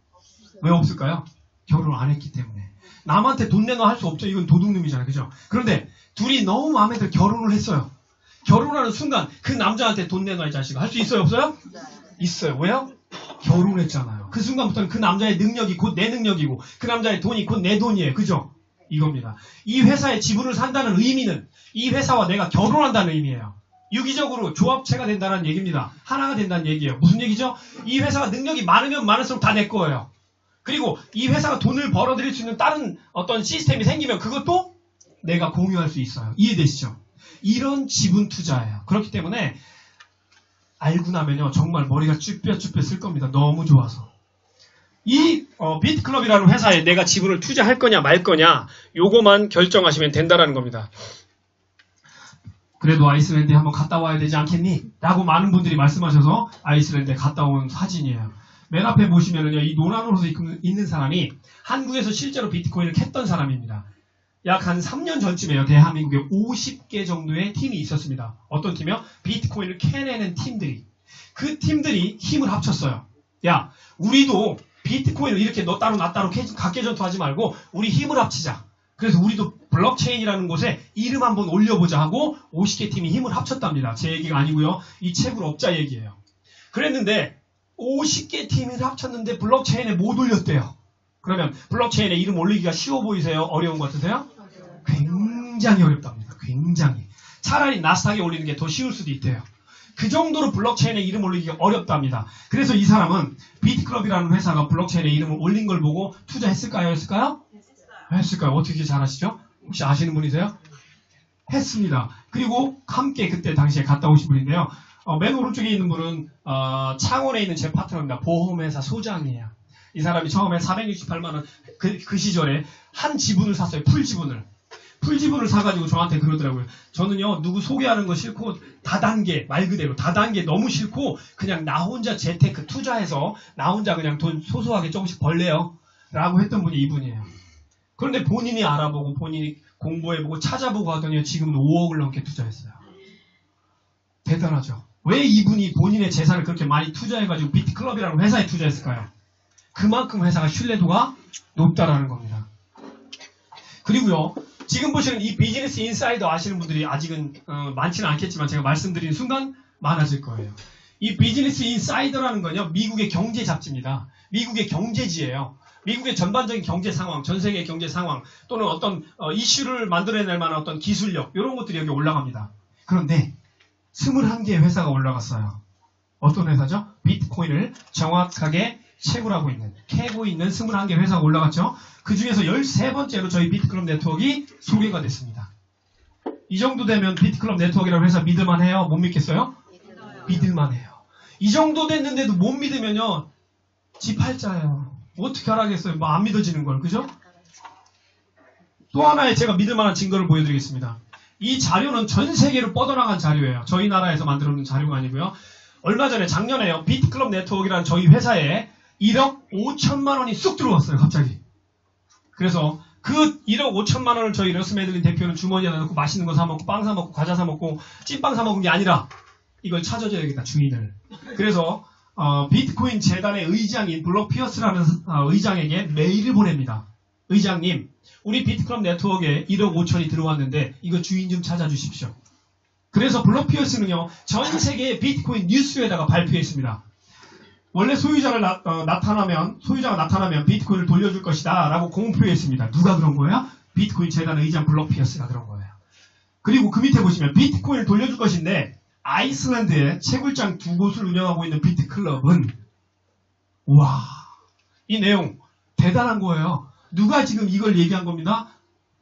왜 없을까요? 결혼을 안 했기 때문에. 남한테 돈 내놔 할 수 없죠. 이건 도둑놈이잖아요. 그죠? 그런데 둘이 너무 마음에 들어 결혼을 했어요. 결혼하는 순간 그 남자한테 돈 내놔 이 자식아. 할 수 있어요? 없어요? 있어요. 왜요? 결혼했잖아요. 그 순간부터는 그 남자의 능력이 곧 내 능력이고 그 남자의 돈이 곧 내 돈이에요. 그죠? 이겁니다. 이 회사의 지분을 산다는 의미는 이 회사와 내가 결혼한다는 의미예요. 유기적으로 조합체가 된다는 얘기입니다. 하나가 된다는 얘기예요. 무슨 얘기죠? 이 회사가 능력이 많으면 많을수록 다 내 거예요. 그리고 이 회사가 돈을 벌어들일 수 있는 다른 어떤 시스템이 생기면 그것도 내가 공유할 수 있어요. 이해되시죠? 이런 지분 투자예요. 그렇기 때문에 알고 나면요 정말 머리가 쭈뼛쭈뼛 쓸 겁니다. 너무 좋아서. 이 비트클럽이라는 회사에 내가 지분을 투자할 거냐 말 거냐 요거만 결정하시면 된다라는 겁니다. 그래도 아이슬란드에 한번 갔다 와야 되지 않겠니? 라고 많은 분들이 말씀하셔서 아이슬란드에 갔다 온 사진이에요. 맨 앞에 보시면은요, 이 노란으로 있는 사람이 한국에서 실제로 비트코인을 캤던 사람입니다. 약 한 3년 전쯤에요. 대한민국에 50개 정도의 팀이 있었습니다. 어떤 팀이요? 비트코인을 캐내는 팀들이. 그 팀들이 힘을 합쳤어요. 야, 우리도 비트코인을 이렇게 너 따로 나 따로 각계전투하지 말고 우리 힘을 합치자. 그래서 우리도 블록체인이라는 곳에 이름 한번 올려보자 하고 50개 팀이 힘을 합쳤답니다. 제 얘기가 아니고요. 이 책으로 업자 얘기예요. 그랬는데 50개 팀이 합쳤는데 블록체인에 못 올렸대요. 그러면 블록체인에 이름 올리기가 쉬워 보이세요? 어려운 것 같으세요? 굉장히 어렵답니다. 굉장히. 차라리 나스닥에 올리는 게 더 쉬울 수도 있대요. 그 정도로 블록체인에 이름 올리기가 어렵답니다. 그래서 이 사람은 비트클럽이라는 회사가 블록체인에 이름을 올린 걸 보고 투자했을까요? 했을까요? 했을까요? 어떻게 잘 아시죠? 혹시 아시는 분이세요? 했습니다. 그리고 함께 그때 당시에 갔다 오신 분인데요. 맨 오른쪽에 있는 분은 창원에 있는 제 파트너입니다. 보험회사 소장이에요. 이 사람이 처음에 468만 원 그 시절에 한 지분을 샀어요. 풀지분을 사가지고 저한테 그러더라고요. 저는요, 누구 소개하는 거 싫고 다단계, 말 그대로 다단계 너무 싫고 그냥 나 혼자 재테크 투자해서 나 혼자 그냥 돈 소소하게 조금씩 벌래요. 라고 했던 분이 이분이에요. 그런데 본인이 알아보고 본인이 공부해보고 찾아보고 하더니 지금은 5억을 넘게 투자했어요. 대단하죠. 왜 이분이 본인의 재산을 그렇게 많이 투자해가지고 비트클럽이라는 회사에 투자했을까요? 그만큼 회사가 신뢰도가 높다라는 겁니다. 그리고요, 지금 보시는 이 비즈니스 인사이더 아시는 분들이 아직은 많지는 않겠지만 제가 말씀드리는 순간 많아질 거예요. 이 비즈니스 인사이더라는 건요, 미국의 경제 잡지입니다. 미국의 경제지예요. 미국의 전반적인 경제 상황, 전 세계 경제 상황, 또는 어떤 이슈를 만들어낼 만한 어떤 기술력, 이런 것들이 여기 올라갑니다. 그런데 21개의 회사가 올라갔어요. 어떤 회사죠? 비트코인을 정확하게 채굴하고 있는, 캐고 있는 21개 회사가 올라갔죠. 그 중에서 13번째로 저희 비트클럽 네트워크가 소개가 됐습니다. 이 정도 되면 비트클럽 네트워크라는 회사 믿을만 해요? 못 믿겠어요? 믿을만 해요. 이 정도 됐는데도 못 믿으면요, 지 팔자예요. 어떻게 하라겠어요? 뭐 안 믿어지는 걸, 그죠? 또 하나의 제가 믿을 만한 증거를 보여드리겠습니다. 이 자료는 전 세계로 뻗어나간 자료예요. 저희 나라에서 만들어 놓은 자료가 아니고요. 얼마 전에 작년에요. 비트클럽 네트워크라는 저희 회사에 1억 5천만 원이 쑥 들어왔어요. 갑자기. 그래서 그 1억 5천만 원을 저희 러스메들린 대표는 주머니에다 넣고 맛있는 거 사 먹고 빵 사 먹고 과자 사 먹고 찐빵 사 먹은 게 아니라 이걸 찾아줘야겠다, 주인을. 그래서 비트코인 재단의 의장인 블록 피어스라는 의장에게 메일을 보냅니다. 의장님, 우리 비트클럽 네트워크에 1억 5천이 들어왔는데 이거 주인 좀 찾아주십시오. 그래서 블록 피어스는요, 전 세계의 비트코인 뉴스에다가 발표했습니다. 원래 소유자가 나타나면 비트코인을 돌려줄 것이다 라고 공표했습니다. 누가 그런 거예요? 비트코인 재단 의장 블록 피어스가 그런 거예요. 그리고 그 밑에 보시면 비트코인을 돌려줄 것인데 아이슬란드에 채굴장 2곳을 운영하고 있는 비트클럽은, 와, 이 내용 대단한 거예요. 누가 지금 이걸 얘기한 겁니다?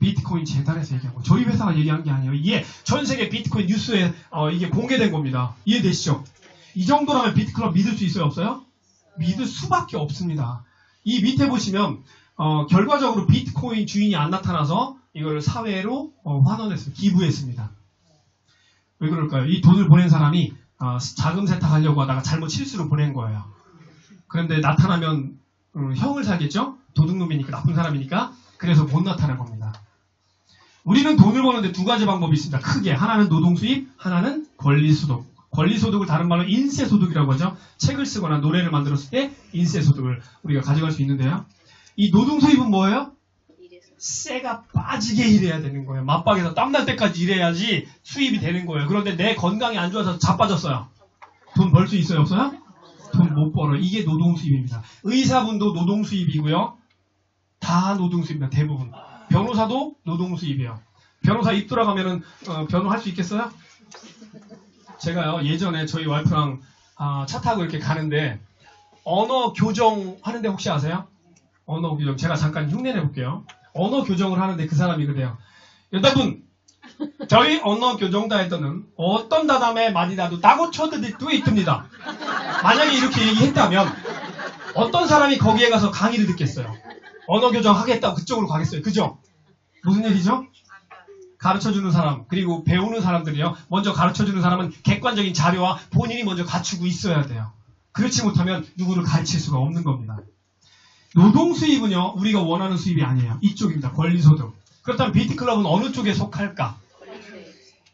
비트코인 재단에서 얘기한 거예요. 저희 회사가 얘기한 게 아니에요. 이게 전 세계 비트코인 뉴스에 이게 공개된 겁니다. 이해되시죠? 이 정도라면 비트클럽 믿을 수 있어요? 없어요? 믿을 수밖에 없습니다. 이 밑에 보시면 결과적으로 비트코인 주인이 안 나타나서 이걸 사회로 환원했습니다. 기부했습니다. 왜 그럴까요? 이 돈을 보낸 사람이 자금 세탁하려고 하다가 잘못 실수로 보낸 거예요. 그런데 나타나면 형을 살겠죠? 도둑놈이니까, 나쁜 사람이니까. 그래서 못 나타난 겁니다. 우리는 돈을 버는데 두 가지 방법이 있습니다. 크게. 하나는 노동수입, 하나는 권리소득. 권리소득을 다른 말로 인세소득이라고 하죠. 책을 쓰거나 노래를 만들었을 때 인세소득을 우리가 가져갈 수 있는데요. 이 노동수입은 뭐예요? 쇠가 빠지게 일해야 되는 거예요. 맞박에서 땀날 때까지 일해야지 수입이 되는 거예요. 그런데 내 건강이 안 좋아서 자빠졌어요. 돈 벌 수 있어요? 없어요? 돈 못 벌어요. 이게 노동수입입니다. 의사분도 노동수입이고요. 다 노동수입입니다. 대부분. 변호사도 노동수입이에요. 변호사 입 돌아가면은 변호할 수 있겠어요? 제가요, 예전에 저희 와이프랑 차 타고 이렇게 가는데 언어 교정 하는데 혹시 아세요? 언어 교정. 제가 잠깐 흉내내 볼게요. 언어 교정을 하는데 그 사람이 그래요. 여러분, 저희 언어 교정단에서는 어떤 다담에 많이라도 따고 쳐드릴 있습니다. 만약에 이렇게 얘기했다면 어떤 사람이 거기에 가서 강의를 듣겠어요? 언어 교정 하겠다고 그쪽으로 가겠어요. 그죠? 무슨 얘기죠? 가르쳐주는 사람, 그리고 배우는 사람들이요. 먼저 가르쳐주는 사람은 객관적인 자료와 본인이 먼저 갖추고 있어야 돼요. 그렇지 못하면 누구를 가르칠 수가 없는 겁니다. 노동 수입은요, 우리가 원하는 수입이 아니에요. 이쪽입니다. 권리소득. 그렇다면 비트클럽은 어느 쪽에 속할까?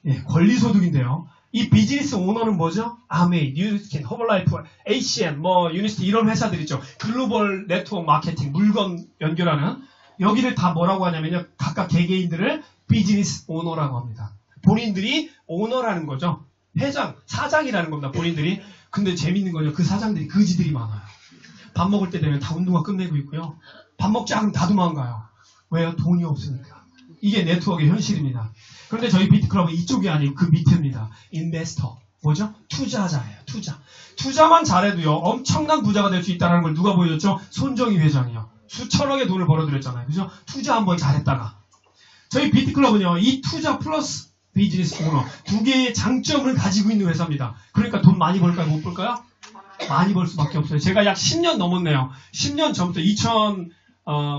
예, 권리소득인데요. 이 비즈니스 오너는 뭐죠? 아메이, 뉴스킨, 허벌라이프, HM, 유니스트 이런 회사들 있죠. 글로벌 네트워크 마케팅, 물건 연결하는 여기를 다 뭐라고 하냐면요. 각각 개개인들을 비즈니스 오너라고 합니다. 본인들이 오너라는 거죠. 회장, 사장이라는 겁니다. 본인들이. 근데 재밌는 건요. 그 사장들이 거지들이 많아요. 밥 먹을 때 되면 다 운동화 끝내고 있고요. 밥 먹자 하면 다 도망가요. 왜요? 돈이 없으니까. 이게 네트워크의 현실입니다. 그런데 저희 비트클럽은 이쪽이 아니고 그 밑입니다. 인베스터. 뭐죠? 투자자예요. 투자만 잘해도요. 엄청난 부자가 될 수 있다는 걸 누가 보여줬죠? 손정희 회장이요. 수천억의 돈을 벌어들였잖아요. 그죠? 투자 한번 잘했다가. 저희 비트클럽은요. 이 투자 플러스 비즈니스 오너 두 개의 장점을 가지고 있는 회사입니다. 그러니까 돈 많이 벌까요? 못 벌까요? 많이 벌 수밖에 없어요. 제가 약 10년 넘었네요. 10년 전부터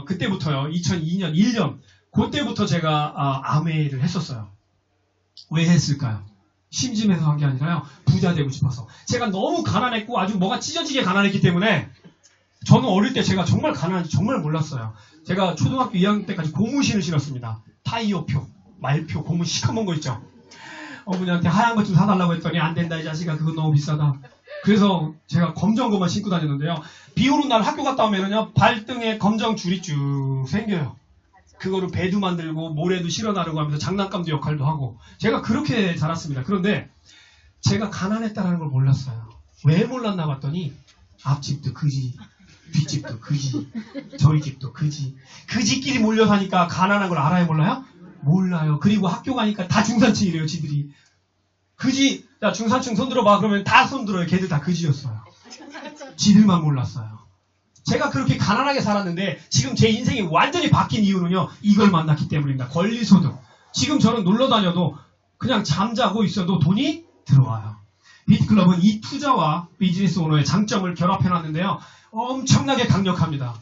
그때부터요. 2002년, 1년 그때부터 제가 아메이를 했었어요. 왜 했을까요? 심심해서 한 게 아니라요. 부자 되고 싶어서. 제가 너무 가난했고 아주 뭐가 찢어지게 가난했기 때문에 저는 어릴 때 제가 정말 가난한지 정말 몰랐어요. 제가 초등학교 2학년 때까지 고무신을 신었습니다. 타이어표, 말표, 고무 시커먼 거 있죠. 어머니한테 하얀 것 좀 사달라고 했더니 안 된다 이 자식아 그건 너무 비싸다. 그래서 제가 검정 것만 신고 다녔는데요. 비 오는 날 학교 갔다 오면은요 발등에 검정 줄이 쭉 생겨요. 그거를 배도 만들고 모래도 실어 나르고 하면서 장난감도 역할도 하고 제가 그렇게 자랐습니다. 그런데 제가 가난했다는 걸 몰랐어요. 왜 몰랐나 봤더니 앞집도 그지, 뒷집도 그지, 저희 집도 그지. 그지끼리 몰려 사니까 가난한 걸 알아요 몰라요? 몰라요. 그리고 학교 가니까 다 중산층이래요 지들이. 그지, 자 중산층 손 들어봐 그러면 다 손 들어요. 걔들 다 그지였어요. 지들만 몰랐어요. 제가 그렇게 가난하게 살았는데 지금 제 인생이 완전히 바뀐 이유는요. 이걸 만났기 때문입니다. 권리소득. 지금 저는 놀러 다녀도 그냥 잠자고 있어도 돈이 들어와요. 비트클럽은 이 투자와 비즈니스 오너의 장점을 결합해놨는데요. 엄청나게 강력합니다.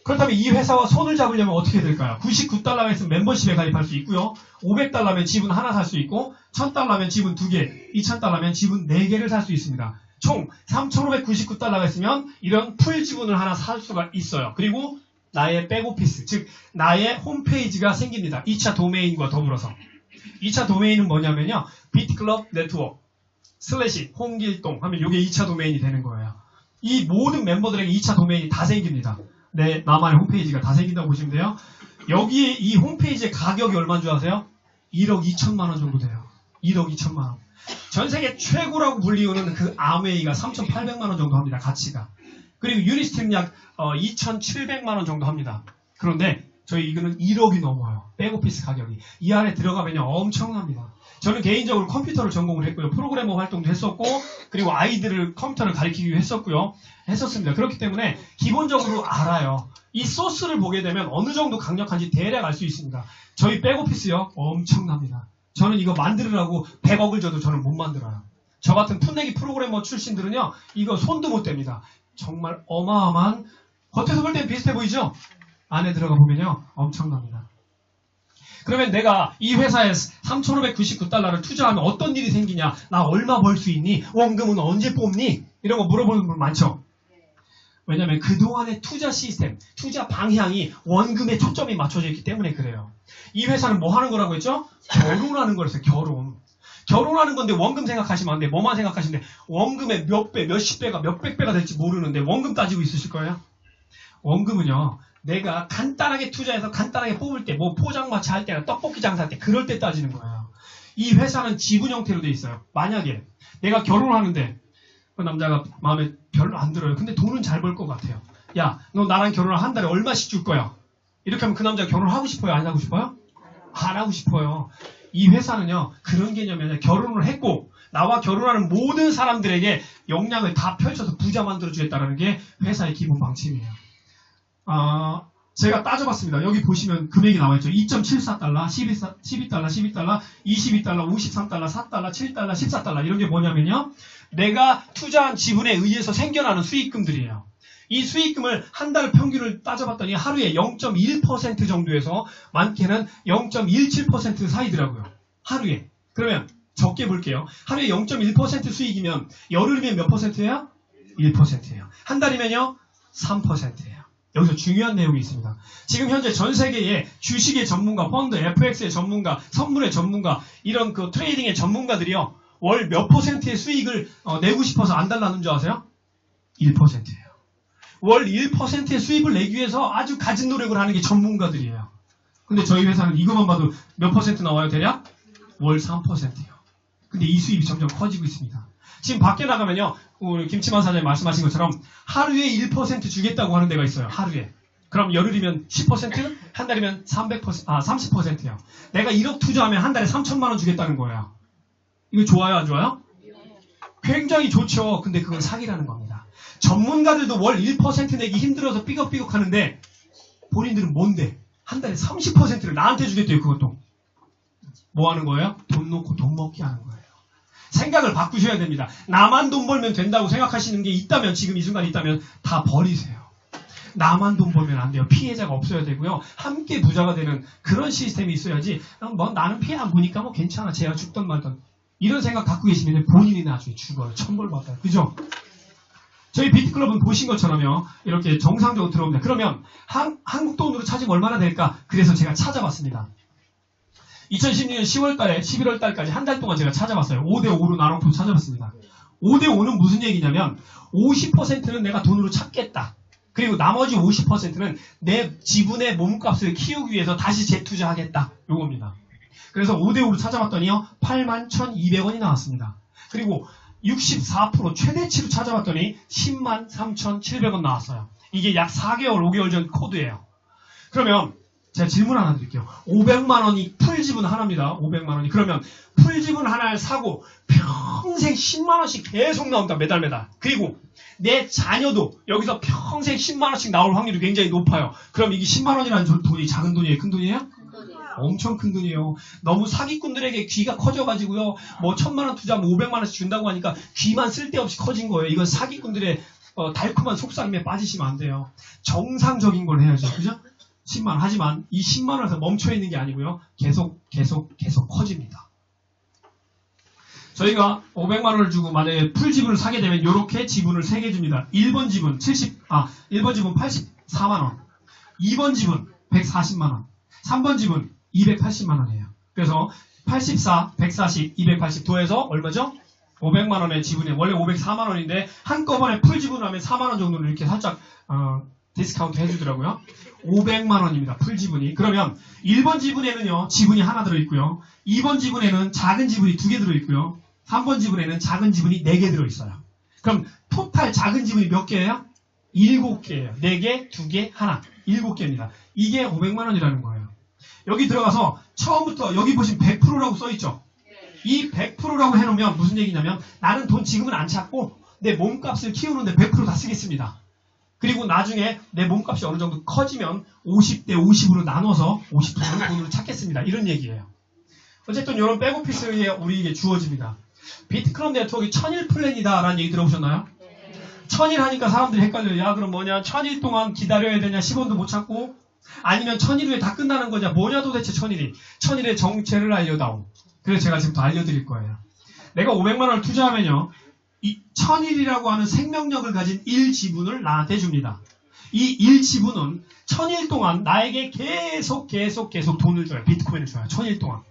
그렇다면 이 회사와 손을 잡으려면 어떻게 될까요? 99달러면 있으면 멤버십에 가입할 수 있고요. 500달러면 지분 하나 살 수 있고 1000달러면 지분 2개, 2000달러면 지분 4개를 살 수 있습니다. 총 3,599달러가 있으면 이런 풀 지분을 하나 살 수가 있어요. 그리고 나의 백오피스, 즉 나의 홈페이지가 생깁니다. 2차 도메인과 더불어서. 2차 도메인은 뭐냐면요. 비트클럽 네트워크 / 홍길동 하면 이게 2차 도메인이 되는 거예요. 이 모든 멤버들에게 2차 도메인이 다 생깁니다. 나만의 홈페이지가 다 생긴다고 보시면 돼요. 여기에 이 홈페이지의 가격이 얼마인 줄 아세요? 1억 2천만 원 정도 돼요. 1억 2천만 원. 전 세계 최고라고 불리우는 그 아메이가 3,800만 원 정도 합니다. 가치가. 그리고 유니스팀 약 2,700만 원 정도 합니다. 그런데 저희 이거는 1억이 넘어요. 백오피스 가격이. 이 안에 들어가면요 엄청납니다. 저는 개인적으로 컴퓨터를 전공을 했고요. 프로그래머 활동도 했었고 그리고 아이들을 컴퓨터를 가르치기도 했었습니다. 그렇기 때문에 기본적으로 알아요. 이 소스를 보게 되면 어느 정도 강력한지 대략 알 수 있습니다. 저희 백오피스요 엄청납니다. 저는 이거 만들으라고 100억을 줘도 저는 못 만들어요. 저 같은 풋내기 프로그래머 출신들은요 이거 손도 못 댑니다. 정말 어마어마한, 겉에서 볼 땐 비슷해 보이죠? 안에 들어가 보면요 엄청납니다. 그러면 내가 이 회사에 3,599달러를 투자하면 어떤 일이 생기냐? 나 얼마 벌 수 있니? 원금은 언제 뽑니? 이런 거 물어보는 분 많죠? 왜냐면 그동안의 투자 시스템, 투자 방향이 원금에 초점이 맞춰져 있기 때문에 그래요. 이 회사는 뭐 하는 거라고 했죠? 결혼하는 거랬어요. 결혼하는 건데 원금 생각하시면 안 돼. 뭐만 생각하시면 돼. 원금의 몇 배, 몇십 배가, 몇백 배가 될지 모르는데 원금 따지고 있으실 거예요? 원금은요. 내가 간단하게 투자해서 간단하게 뽑을 때, 뭐 포장마차 할 때나 떡볶이 장사할 때 그럴 때 따지는 거예요. 이 회사는 지분 형태로 돼 있어요. 만약에 내가 결혼을 하는데 그 남자가 마음에 별로 안 들어요. 근데 돈은 잘 벌 것 같아요. 야, 너 나랑 결혼을 한 달에 얼마씩 줄 거야? 이렇게 하면 그 남자가 결혼을 하고 싶어요? 안 하고 싶어요? 안 하고 싶어요. 이 회사는요. 그런 개념이 결혼을 했고 나와 결혼하는 모든 사람들에게 역량을 다 펼쳐서 부자 만들어주겠다는 게 회사의 기본 방침이에요. 제가 따져봤습니다. 여기 보시면 금액이 나와있죠. 2.74달러, 12달러, 22달러, 22달러, 53달러, 4달러, 7달러, 14달러 이런 게 뭐냐면요. 내가 투자한 지분에 의해서 생겨나는 수익금들이에요. 이 수익금을 한 달 평균을 따져봤더니 하루에 0.1% 정도에서 많게는 0.17% 사이더라고요. 하루에. 그러면 적게 볼게요. 하루에 0.1% 수익이면 열흘이면 몇 퍼센트예요? 1%예요. 한 달이면요? 3%예요. 여기서 중요한 내용이 있습니다. 지금 현재 전 세계의 주식의 전문가, 펀드, FX의 전문가, 선물의 전문가, 이런 그 트레이딩의 전문가들이요. 월 몇 퍼센트의 수익을 내고 싶어서 안 달라는 줄 아세요? 1%예요. 월 1%의 수입을 내기 위해서 아주 갖은 노력을 하는 게 전문가들이에요. 근데 저희 회사는 이것만 봐도 몇 퍼센트 나와요, 대략? 월 3%예요. 근데 이 수입이 점점 커지고 있습니다. 지금 밖에 나가면요, 우리 김치만 사장님 말씀하신 것처럼 하루에 1% 주겠다고 하는 데가 있어요. 하루에. 그럼 열흘이면 10%, 한 달이면 30%예요. 내가 1억 투자하면 한 달에 3천만 원 주겠다는 거예요. 이거 좋아요, 안 좋아요? 굉장히 좋죠. 근데 그건 사기라는 겁니다. 전문가들도 월 1% 내기 힘들어서 삐걱삐걱 하는데 본인들은 뭔데? 한 달에 30%를 나한테 주겠대요. 그것도. 뭐 하는 거예요? 돈 놓고 돈 먹기 하는 거예요. 생각을 바꾸셔야 됩니다. 나만 돈 벌면 된다고 생각하시는 게 있다면, 지금 이 순간 있다면 다 버리세요. 나만 돈 벌면 안 돼요. 피해자가 없어야 되고요. 함께 부자가 되는 그런 시스템이 있어야지, 뭐 나는 피해 안 보니까 뭐 괜찮아. 제가 죽던 말던. 이런 생각 갖고 계시면 본인이 나중에 죽어요. 천벌받아요. 그죠? 저희 비트클럽은 보신 것처럼요. 이렇게 정상적으로 들어옵니다. 그러면 한국 돈으로 찾으면 얼마나 될까? 그래서 제가 찾아봤습니다. 2016년 10월달에 11월달까지 한 달 동안 제가 찾아봤어요. 5대5로 나눠서 찾아봤습니다. 5대5는 무슨 얘기냐면 50%는 내가 돈으로 찾겠다. 그리고 나머지 50%는 내 지분의 몸값을 키우기 위해서 다시 재투자하겠다. 요겁니다. 그래서 5대5로 찾아봤더니요. 81,200원이 나왔습니다. 그리고 64% 최대치로 찾아봤더니 103,700원 나왔어요. 이게 약 4개월, 5개월 전 코드예요. 그러면 제가 질문 하나 드릴게요. 500만 원이 풀지분 하나입니다. 500만 원이. 그러면 풀지분 하나를 사고 평생 10만 원씩 계속 나온다. 매달. 그리고 내 자녀도 여기서 평생 10만 원씩 나올 확률이 굉장히 높아요. 그럼 이게 10만 원이라는 돈이 작은 돈이에요? 큰 돈이에요? 엄청 큰 돈이에요. 너무 사기꾼들에게 귀가 커져가지고요. 뭐 1,000만 원 투자하면 500만 원씩 준다고 하니까 귀만 쓸데없이 커진 거예요. 이건 사기꾼들의 달콤한 속삭임에 빠지시면 안 돼요. 정상적인 걸 해야죠. 그죠? 10만 원. 하지만 이 10만 원에서 멈춰있는 게 아니고요. 계속 커집니다. 저희가 500만 원을 주고 만약에 풀지분을 사게 되면 이렇게 지분을 3개 줍니다. 1번 지분 84만 원. 2번 지분 140만 원. 3번 지분 280만 원이에요. 그래서 84, 140, 280 더해서 얼마죠? 500만 원의 지분이 원래 504만 원인데 한꺼번에 풀 지분을 하면 4만 원 정도는 이렇게 살짝 디스카운트 해주더라고요. 500만 원입니다. 풀 지분이. 그러면 1번 지분에는요. 지분이 하나 들어있고요. 2번 지분에는 작은 지분이 2개 들어있고요. 3번 지분에는 작은 지분이 4개 들어있어요. 그럼 토탈 작은 지분이 몇 개예요? 7개예요. 4개, 2개, 하나. 7개입니다. 이게 500만 원이라는 거예요. 여기 들어가서 처음부터 여기 보시면 100%라고 써있죠. 이 100%라고 해놓으면 무슨 얘기냐면 나는 돈 지금은 안 찾고 내 몸값을 키우는데 100% 다 쓰겠습니다. 그리고 나중에 내 몸값이 어느 정도 커지면 50대 50으로 나눠서 50%는 돈으로 찾겠습니다. 이런 얘기예요. 어쨌든 이런 백오피스에 우리에게 주어집니다. 비트클럽 네트워크가 1000일 플랜이다 라는 얘기 들어보셨나요? 1000일 하니까 사람들이 헷갈려요. 야 그럼 뭐냐 1000일 동안 기다려야 되냐 10원도 못 찾고 아니면 1000일 후에 다 끝나는 거냐 뭐냐 도대체 1000일이 1000일의 정체를 알려다오. 그래서 제가 지금부터 알려드릴 거예요. 내가 500만 원을 투자하면요. 이 1000일이라고 하는 생명력을 가진 1지분을 나한테 줍니다. 이 1지분은 1000일 동안 나에게 계속 돈을 줘요. 비트코인을 줘요. 1000일 동안.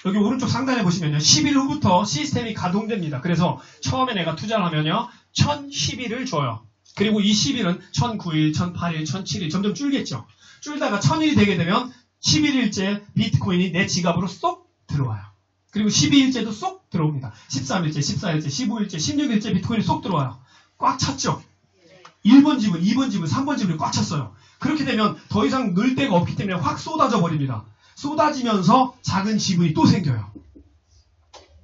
여기 오른쪽 상단에 보시면요. 10일 후부터 시스템이 가동됩니다. 그래서 처음에 내가 투자를 하면요. 1011을 줘요. 그리고 이 10일은 1009일, 1008일, 1007일 점점 줄겠죠. 줄다가 1000일이 되게 되면 11일째 비트코인이 내 지갑으로 쏙 들어와요. 그리고 12일째도 쏙 들어옵니다. 13일째, 14일째, 15일째, 16일째 비트코인이 쏙 들어와요. 꽉 찼죠. 1번 지분, 2번 지분, 3번 지분이 꽉 찼어요. 그렇게 되면 더 이상 넣을 데가 없기 때문에 확 쏟아져 버립니다. 쏟아지면서 작은 지분이 또 생겨요.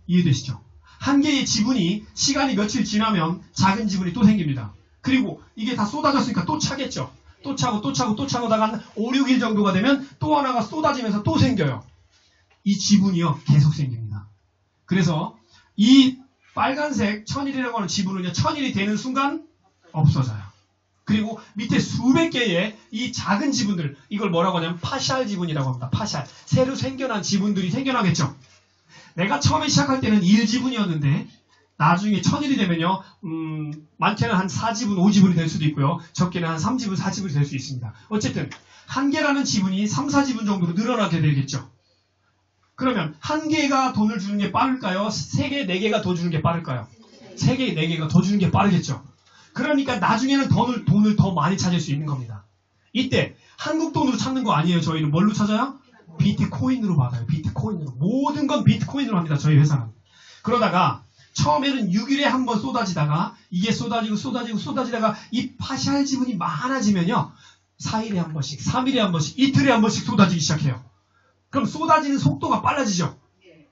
이해되시죠? 한 개의 지분이 시간이 며칠 지나면 작은 지분이 또 생깁니다. 그리고 이게 다 쏟아졌으니까 또 차겠죠. 또 차고다가 5, 6일 정도가 되면 또 하나가 쏟아지면서 또 생겨요. 이 지분이요. 계속 생깁니다. 그래서 이 빨간색 1000일이라고 하는 지분은요. 1000일이 되는 순간 없어져요. 그리고 밑에 수백 개의 이 작은 지분들, 이걸 뭐라고 하냐면 파샬 지분이라고 합니다. 파샬. 새로 생겨난 지분들이 생겨나겠죠. 내가 처음에 시작할 때는 1지분이었는데 나중에 1000일이 되면요, 많게는 한 4지분, 5지분이 될 수도 있고요. 적게는 한 3지분, 4지분이 될 수 있습니다. 어쨌든 한 개라는 지분이 3, 4지분 정도로 늘어나게 되겠죠. 그러면 한 개가 돈을 주는 게 빠를까요? 3개, 4개가 더 주는 게 빠를까요? 3개, 4개가 더 주는 게 빠르겠죠. 그러니까 나중에는 돈을 더 많이 찾을 수 있는 겁니다. 이때 한국 돈으로 찾는 거 아니에요. 저희는 뭘로 찾아요? 비트코인으로 받아요. 비트코인으로. 모든 건 비트코인으로 합니다. 저희 회사는. 그러다가 처음에는 6일에 한 번 쏟아지다가 이게 쏟아지다가 이 파샬 지분이 많아지면요. 4일에 한 번씩, 3일에 한 번씩, 이틀에 한 번씩 쏟아지기 시작해요. 그럼 쏟아지는 속도가 빨라지죠.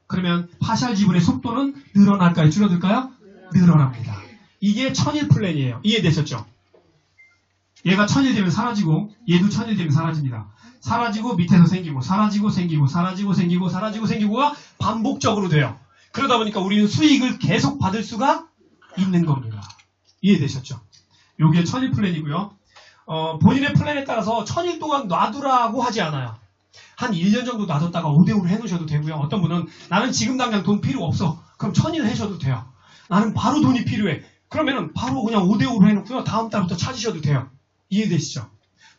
그러면 파샬 지분의 속도는 늘어날까요? 줄어들까요? 늘어납니다. 이게 1000일 플랜이에요. 이해되셨죠? 얘가 1000일 되면 사라지고 얘도 1000일 되면 사라집니다. 사라지고 밑에서 생기고 사라지고 생기고 사라지고 생기고 사라지고 생기고가 반복적으로 돼요. 그러다 보니까 우리는 수익을 계속 받을 수가 있는 겁니다. 이해되셨죠? 요게 1000일 플랜이고요. 본인의 플랜에 따라서 1000일 동안 놔두라고 하지 않아요. 한 1년 정도 놔뒀다가 5대5로 해놓으셔도 되고요. 어떤 분은 나는 지금 당장 돈 필요 없어. 그럼 1000일 하셔도 돼요. 나는 바로 돈이 필요해. 그러면은 바로 그냥 5대5로 해놓고요. 다음 달부터 찾으셔도 돼요. 이해되시죠?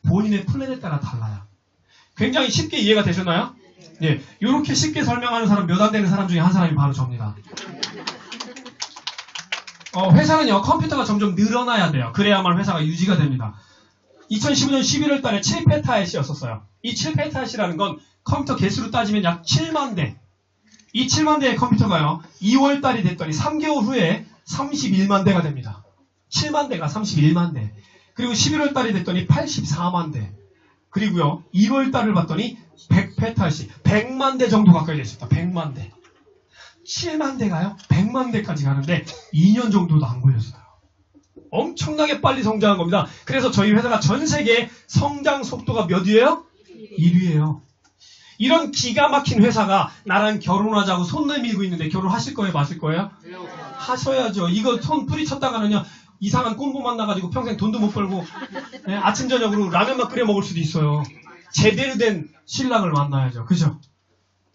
본인의 플랜에 따라 달라요. 굉장히 쉽게 이해가 되셨나요? 네, 이렇게 쉽게 설명하는 사람 몇 안 되는 사람 중에 한 사람이 바로 저입니다. 회사는요, 컴퓨터가 점점 늘어나야 돼요. 그래야만 회사가 유지가 됩니다. 2015년 11월 달에 7페타햇이었어요. 이 7페타햇이라는 건 컴퓨터 개수로 따지면 약 7만 대. 이 7만 대의 컴퓨터가요, 2월 달이 됐더니 3개월 후에 31만 대가 됩니다. 7만 대가 31만 대. 그리고 11월 달이 됐더니 84만 대. 그리고요, 1월 달을 봤더니 100페타시, 100만 대 정도 가까이 됐습니다. 100만 대. 7만 대가요, 100만 대까지 가는데 2년 정도도 안 걸렸어요. 엄청나게 빨리 성장한 겁니다. 그래서 저희 회사가 전 세계 성장 속도가 몇 위예요? 1위예요. 이런 기가 막힌 회사가 나랑 결혼하자고 손 내밀고 있는데 결혼하실 거예요? 마실 거예요? 하셔야죠. 이거 손 뿌리쳤다가는요, 이상한 꼰보 만나가지고 평생 돈도 못 벌고, 네, 아침 저녁으로 라면만 끓여 먹을 수도 있어요. 제대로 된 신랑을 만나야죠. 그죠?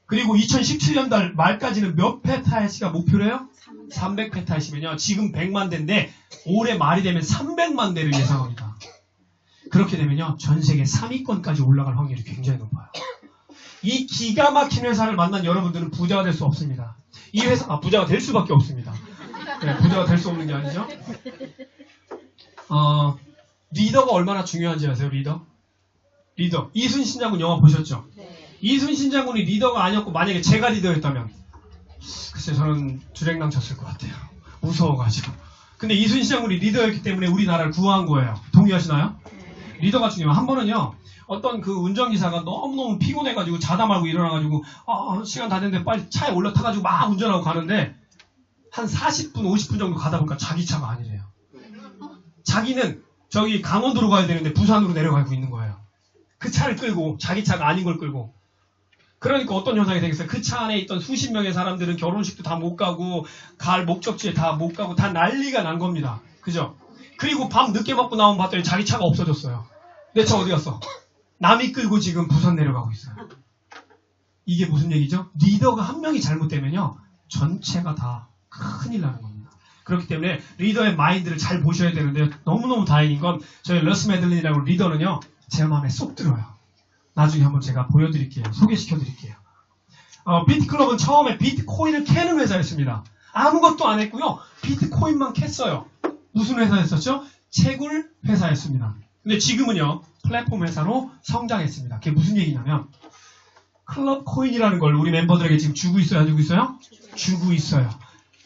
그리고 2017년 달 말까지는 몇 페타헤시가 목표래요? 300페타헤시면요. 지금 100만 대인데 올해 말이 되면 300만 대를 예상합니다. 그렇게 되면요, 전 세계 3위권까지 올라갈 확률이 굉장히 높아요. 이 기가 막힌 회사를 만난 여러분들은 부자가 될 수 없습니다. 이 회사, 부자가 될 수밖에 없습니다. 네, 부자가 될 수 없는 게 아니죠. 리더가 얼마나 중요한지 아세요? 리더. 이순신 장군 영화 보셨죠? 네. 이순신 장군이 리더가 아니었고 만약에 제가 리더였다면 글쎄 저는 주랭랑 쳤을 것 같아요. 무서워가지고. 근데 이순신 장군이 리더였기 때문에 우리나라를 구한 거예요. 동의하시나요? 네. 리더가 중요해요. 한 번은요, 어떤 그 운전기사가 너무너무 피곤해가지고 자다 말고 일어나가지고 시간 다 됐는데 빨리 차에 올라타가지고 막 운전하고 가는데 한 40분, 50분 정도 가다 보니까 자기 차가 아니래요. 자기는 저기 강원도로 가야 되는데 부산으로 내려가고 있는 거예요. 그 차를 끌고, 자기 차가 아닌 걸 끌고. 그러니까 어떤 현상이 되겠어요? 그 차 안에 있던 수십 명의 사람들은 결혼식도 다 못 가고, 갈 목적지에 다 못 가고, 다 난리가 난 겁니다. 그죠? 그리고 밤 늦게 먹고 나오면 봤더니 자기 차가 없어졌어요. 내 차 어디 갔어? 남이 끌고 지금 부산 내려가고 있어요. 이게 무슨 얘기죠? 리더가 한 명이 잘못되면요, 전체가 다 큰일 나는 겁니다. 그렇기 때문에 리더의 마인드를 잘 보셔야 되는데요. 너무너무 다행인 건 저희 러스 매들린이라고 리더는요, 제 마음에 쏙 들어요. 나중에 한번 제가 보여드릴게요. 소개시켜드릴게요. 비트클럽은 처음에 비트코인을 캐는 회사였습니다. 아무것도 안 했고요. 비트코인만 캤어요. 무슨 회사였었죠? 채굴 회사였습니다. 근데 지금은요, 플랫폼 회사로 성장했습니다. 그게 무슨 얘기냐면 클럽 코인이라는 걸 우리 멤버들에게 지금 주고 있어요? 안 주고 있어요? 주고 있어요.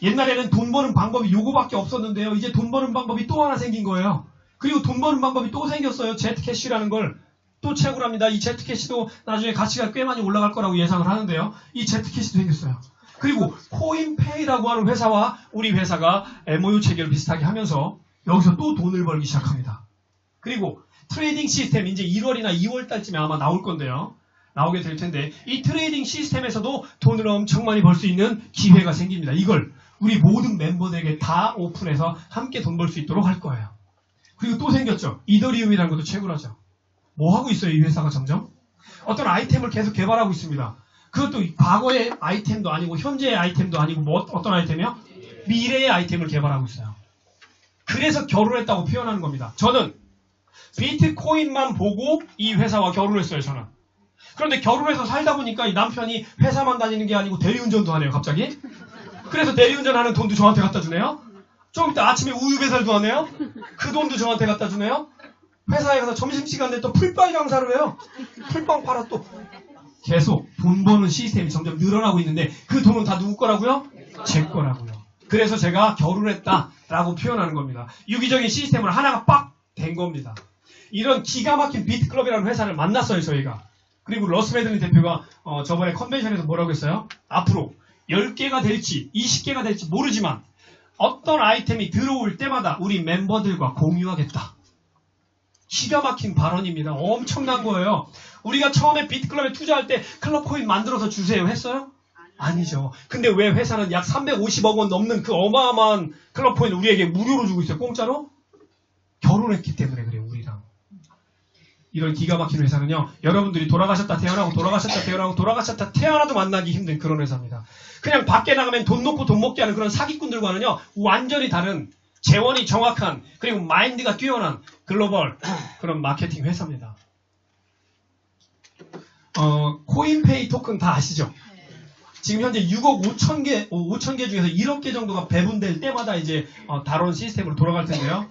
옛날에는 돈 버는 방법이 요거밖에 없었는데요. 이제 돈 버는 방법이 또 하나 생긴 거예요. 그리고 돈 버는 방법이 또 생겼어요. 제트캐시라는 걸 또 채굴 합니다. 이 제트캐시도 나중에 가치가 꽤 많이 올라갈 거라고 예상을 하는데요. 이 제트캐시도 생겼어요. 그리고 코인페이라고 하는 회사와 우리 회사가 MOU 체결 비슷하게 하면서 여기서 또 돈을 벌기 시작합니다. 그리고 트레이딩 시스템 이제 1월이나 2월 달쯤에 아마 나올 건데요. 나오게 될 텐데 이 트레이딩 시스템에서도 돈을 엄청 많이 벌 수 있는 기회가 생깁니다. 이걸 우리 모든 멤버들에게 다 오픈해서 함께 돈 벌 수 있도록 할 거예요. 그리고 또 생겼죠. 이더리움이라는 것도 채굴하죠. 뭐 하고 있어요, 이 회사가 점점? 어떤 아이템을 계속 개발하고 있습니다. 그것도 과거의 아이템도 아니고 현재의 아이템도 아니고 뭐 어떤 아이템이요? 미래의 아이템을 개발하고 있어요. 그래서 결혼했다고 표현하는 겁니다. 저는 비트코인만 보고 이 회사와 결혼했어요, 저는. 그런데 결혼해서 살다 보니까 이 남편이 회사만 다니는 게 아니고 대리운전도 하네요, 갑자기. 그래서 대리운전하는 돈도 저한테 갖다 주네요. 좀 이따 아침에 우유 배달도 하네요. 그 돈도 저한테 갖다 주네요. 회사에 가서 점심시간에 또 풀빵 장사를 해요. 풀빵 팔아 또. 계속 돈 버는 시스템이 점점 늘어나고 있는데 그 돈은 다 누구 거라고요? 제 거라고요. 그래서 제가 결혼했다라고 표현하는 겁니다. 유기적인 시스템을 하나가 빡 된 겁니다. 이런 기가 막힌 비트클럽이라는 회사를 만났어요, 저희가. 그리고 러스 매들린 대표가 저번에 컨벤션에서 뭐라고 했어요? 앞으로 10개가 될지 20개가 될지 모르지만 어떤 아이템이 들어올 때마다 우리 멤버들과 공유하겠다. 기가 막힌 발언입니다. 엄청난 거예요. 우리가 처음에 비트클럽에 투자할 때 클럽 코인 만들어서 주세요 했어요? 아니죠. 근데 왜 회사는 약 350억 원 넘는 그 어마어마한 클럽 코인 우리에게 무료로 주고 있어요? 공짜로? 결혼했기 때문에 그래요, 우리랑. 이런 기가 막힌 회사는요, 여러분들이 돌아가셨다 태어나고 돌아가셨다 태어나고 돌아가셨다 태어나도 만나기 힘든 그런 회사입니다. 그냥 밖에 나가면 돈 놓고 돈 먹게 하는 그런 사기꾼들과는요, 완전히 다른 재원이 정확한 그리고 마인드가 뛰어난 글로벌 그런 마케팅 회사입니다. 코인페이 토큰 다 아시죠? 지금 현재 6억 5천 개 중에서 1억 개 정도가 배분될 때마다 이제 다른 시스템으로 돌아갈 텐데요.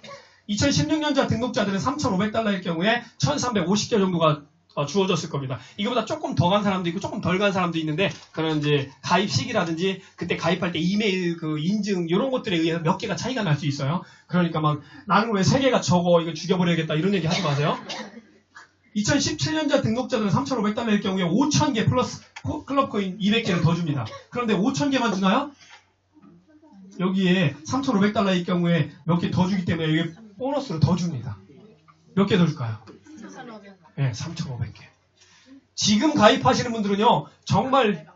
2016년자 등록자들은 3,500달러일 경우에 1,350개 정도가 주어졌을 겁니다. 이거보다 조금 더 간 사람도 있고 조금 덜 간 사람도 있는데 그런 이제 가입 시기라든지 그때 가입할 때 이메일 그 인증 이런 것들에 의해서 몇 개가 차이가 날 수 있어요. 그러니까 막 나는 왜 3개가 적어 이거 죽여버려야겠다 이런 얘기 하지 마세요. 2017년자 등록자들은 3,500달러일 경우에 5,000개 플러스 클럽코인 200개를 더 줍니다. 그런데 5,000개만 주나요? 여기에 3,500달러일 경우에 몇 개 더 주기 때문에 이게 보너스를 더 줍니다. 몇 개 더 줄까요? 네, 3,500개. 지금 가입하시는 분들은요, 정말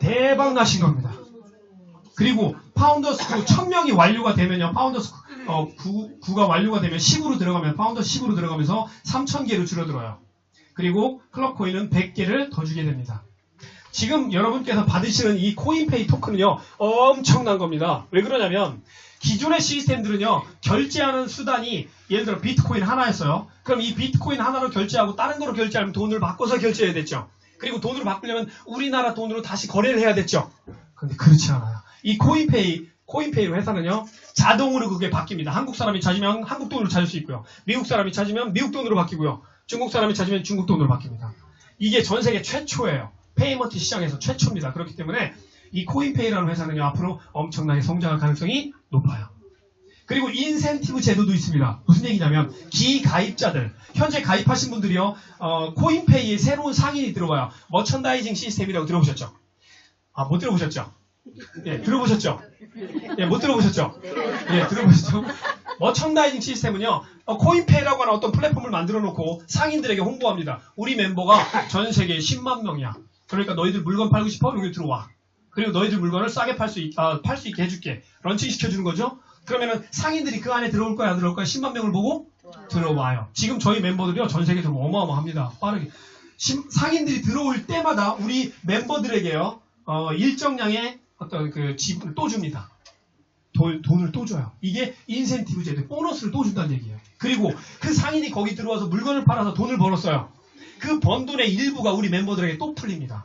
대박 나신 겁니다. 그리고 파운더스쿨 1,000명이 완료가 되면요, 파운더스쿨 9가 완료가 되면 10으로 들어가면, 파운더 10으로 들어가면서 3,000개로 줄어들어요. 그리고 클럽코인은 100개를 더 주게 됩니다. 지금 여러분께서 받으시는 이 코인페이 토큰은요, 엄청난 겁니다. 왜 그러냐면, 기존의 시스템들은요, 결제하는 수단이 예를 들어 비트코인 하나였어요. 그럼 이 비트코인 하나로 결제하고 다른 거로 결제하면 돈을 바꿔서 결제해야 됐죠. 그리고 돈으로 바꾸려면 우리나라 돈으로 다시 거래를 해야 됐죠. 그런데 그렇지 않아요. 이 코인페이 회사는요, 자동으로 그게 바뀝니다. 한국 사람이 찾으면 한국 돈으로 찾을 수 있고요. 미국 사람이 찾으면 미국 돈으로 바뀌고요. 중국 사람이 찾으면 중국 돈으로 바뀝니다. 이게 전 세계 최초예요. 페이먼트 시장에서 최초입니다. 그렇기 때문에 이 코인페이라는 회사는요, 앞으로 엄청나게 성장할 가능성이 높아요. 그리고 인센티브 제도도 있습니다. 무슨 얘기냐면 기가입자들, 현재 가입하신 분들이요, 코인페이에 새로운 상인이 들어와요. 머천다이징 시스템이라고 들어보셨죠? 아, 못 들어보셨죠? 예, 들어보셨죠? 예, 못 들어보셨죠? 예, 들어보셨죠? 머천다이징 시스템은요, 코인페이라고 하는 어떤 플랫폼을 만들어 놓고 상인들에게 홍보합니다. 우리 멤버가 전 세계에 10만 명이야. 그러니까 너희들 물건 팔고 싶어? 여기 들어와. 그리고 너희들 물건을 싸게 팔 수 있게 해줄게. 런칭 시켜주는 거죠? 그러면은 상인들이 그 안에 들어올 거야, 안 들어올 거야? 10만 명을 보고 들어와요. 지금 저희 멤버들이요, 전 세계적으로 어마어마합니다. 빠르게. 상인들이 들어올 때마다 우리 멤버들에게요, 일정량의 어떤 그 지분을 또 줍니다. 돈을 또 줘요. 이게 인센티브 제도, 보너스를 또 준다는 얘기예요. 그리고 그 상인이 거기 들어와서 물건을 팔아서 돈을 벌었어요. 그 번 돈의 일부가 우리 멤버들에게 또 풀립니다.